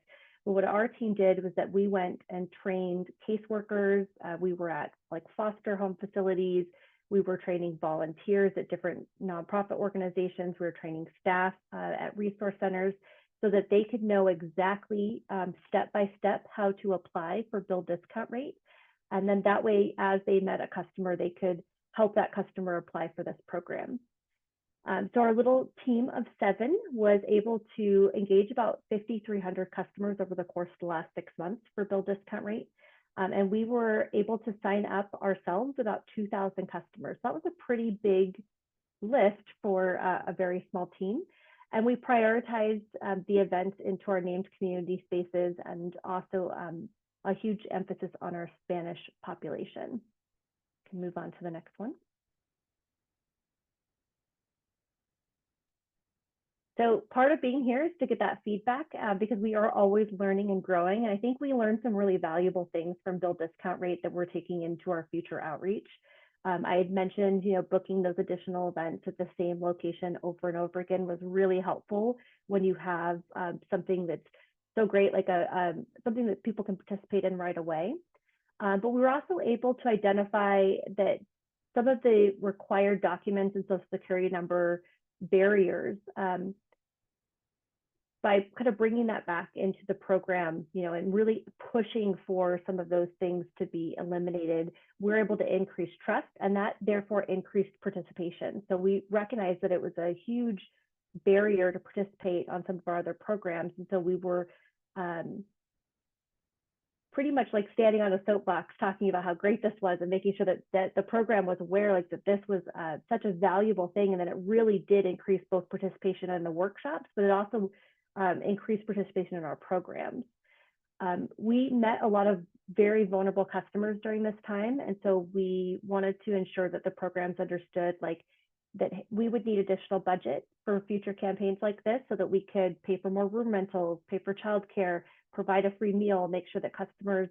but what our team did was that we went and trained caseworkers. We were at like foster home facilities. We were training volunteers at different nonprofit organizations. We were training staff at resource centers so that they could know exactly step by step how to apply for bill discount rate. And then that way, as they met a customer, they could help that customer apply for this program. So our little team of 7 was able to engage about 5,300 customers over the course of the last 6 months for bill discount rate. And we were able to sign up ourselves about 2,000 customers. That was a pretty big lift for a very small team. And we prioritized the events into our named community spaces and also a huge emphasis on our Spanish population. Can move on to the next one. So part of being here is to get that feedback because we are always learning and growing. And I think we learned some really valuable things from bill discount rate that we're taking into our future outreach. I had mentioned, booking those additional events at the same location over and over again was really helpful when you have something that's so great, like something that people can participate in right away. But we were also able to identify that some of the required documents and social security number barriers by kind of bringing that back into the program, and really pushing for some of those things to be eliminated, we're able to increase trust, and that therefore increased participation. So we recognized that it was a huge barrier to participate on some of our other programs. And so we were pretty much like standing on a soapbox talking about how great this was and making sure that the program was aware that this was such a valuable thing, and that it really did increase both participation in the workshops, but it also increased participation in our programs. We met a lot of very vulnerable customers during this time, and so we wanted to ensure that the programs understood that we would need additional budget for future campaigns like this so that we could pay for more room rentals, pay for childcare, provide a free meal, make sure that customers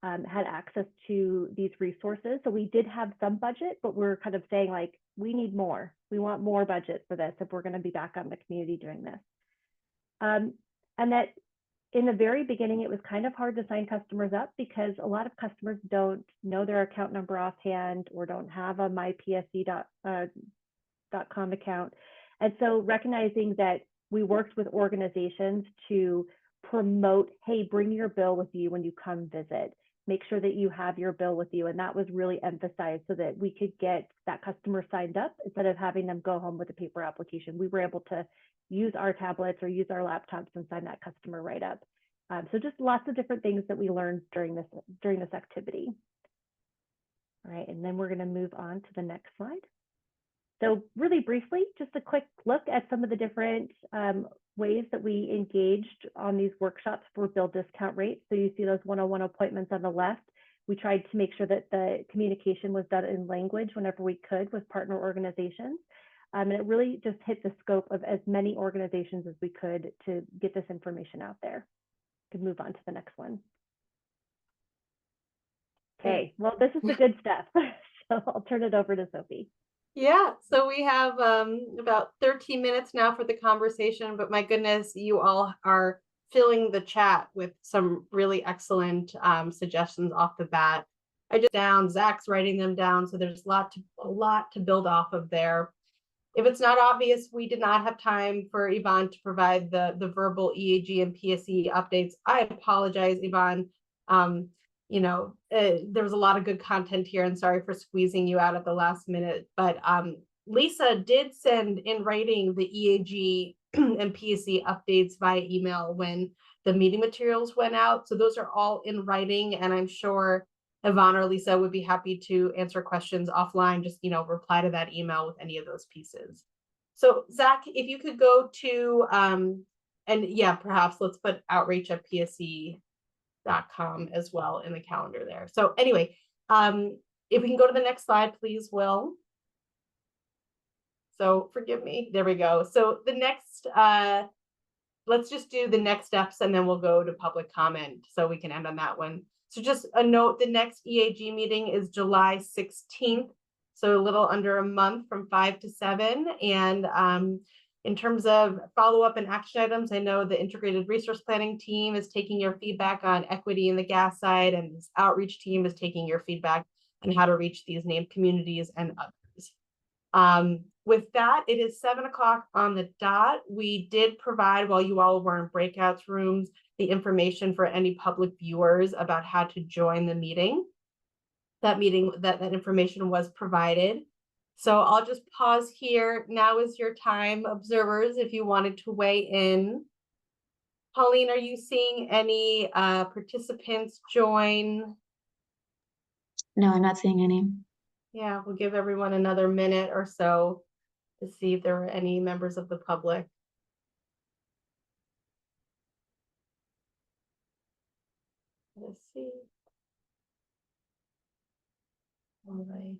had access to these resources. So we did have some budget, but we're kind of saying we need more. We want more budget for this if we're going to be back out in the community doing this. And that in the very beginning, it was kind of hard to sign customers up because a lot of customers don't know their account number offhand or don't have a mypsc.com account. And so recognizing that we worked with organizations to promote, hey, bring your bill with you when you come visit. Make sure that you have your bill with you. And that was really emphasized so that we could get that customer signed up instead of having them go home with a paper application. We were able to use our tablets or use our laptops and sign that customer right up. So just lots of different things that we learned during this activity. All right, and then we're going to move on to the next slide. So really briefly, just a quick look at some of the different ways that we engaged on these workshops for bill discount rates. So you see those one-on-one appointments on the left. We tried to make sure that the communication was done in language whenever we could with partner organizations. And it really just hit the scope of as many organizations as we could to get this information out there. We can move on to the next one. Okay, well, this is the good stuff. So I'll turn it over to Sophie. Yeah, so we have about 13 minutes now for the conversation, but my goodness, you all are filling the chat with some really excellent suggestions off the bat. I just Zach's writing them down, so there's a lot to build off of there. If it's not obvious, we did not have time for Yvonne to provide the verbal EAG and PSE updates. I apologize, Yvonne. There was a lot of good content here, and sorry for squeezing you out at the last minute, but Lisa did send in writing the EAG and PSE updates via email when the meeting materials went out. So those are all in writing, and I'm sure Yvonne or Lisa would be happy to answer questions offline. Just, reply to that email with any of those pieces. So Zach, if you could go to, and yeah, perhaps let's put outreach@psc.com as well in the calendar there. So anyway, if we can go to the next slide, please, Will. So forgive me, there we go. So the next, let's just do the next steps and then we'll go to public comment so we can end on that one. So just a note, the next EAG meeting is July 16th. So a little under a month from 5 to 7. And in terms of follow-up and action items, I know the integrated resource planning team is taking your feedback on equity in the gas side, and this outreach team is taking your feedback on how to reach these named communities and others. With that, it is 7 o'clock on the dot. We did provide, while you all were in breakouts rooms, the information for any public viewers about how to join the meeting. That information was provided. So I'll just pause here. Now is your time, observers, if you wanted to weigh in. Pauline, are you seeing any participants join? No, I'm not seeing any. Yeah, we'll give everyone another minute or so to see if there are any members of the public. Let's see. All right.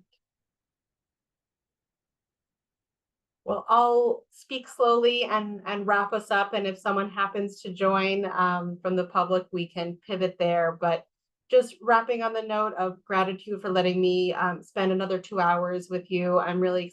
Well, I'll speak slowly and wrap us up. And if someone happens to join from the public, we can pivot there. But just wrapping on the note of gratitude for letting me spend another 2 hours with you. I'm really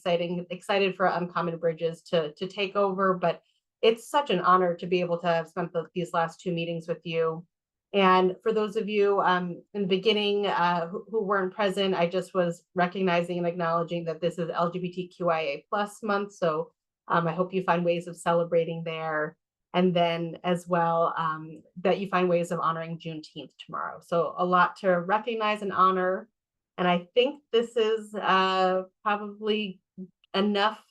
excited for Uncommon Bridges to take over, but it's such an honor to be able to have spent these last 2 meetings with you. And for those of you in the beginning who weren't present, I just was recognizing and acknowledging that this is LGBTQIA+ month. So I hope you find ways of celebrating there. And then as well, that you find ways of honoring Juneteenth tomorrow. So a lot to recognize and honor. And I think this is probably enough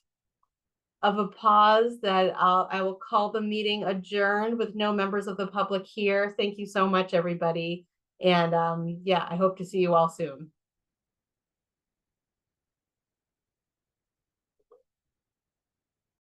of a pause that I will call the meeting adjourned with no members of the public here. Thank you so much, everybody. And yeah, I hope to see you all soon.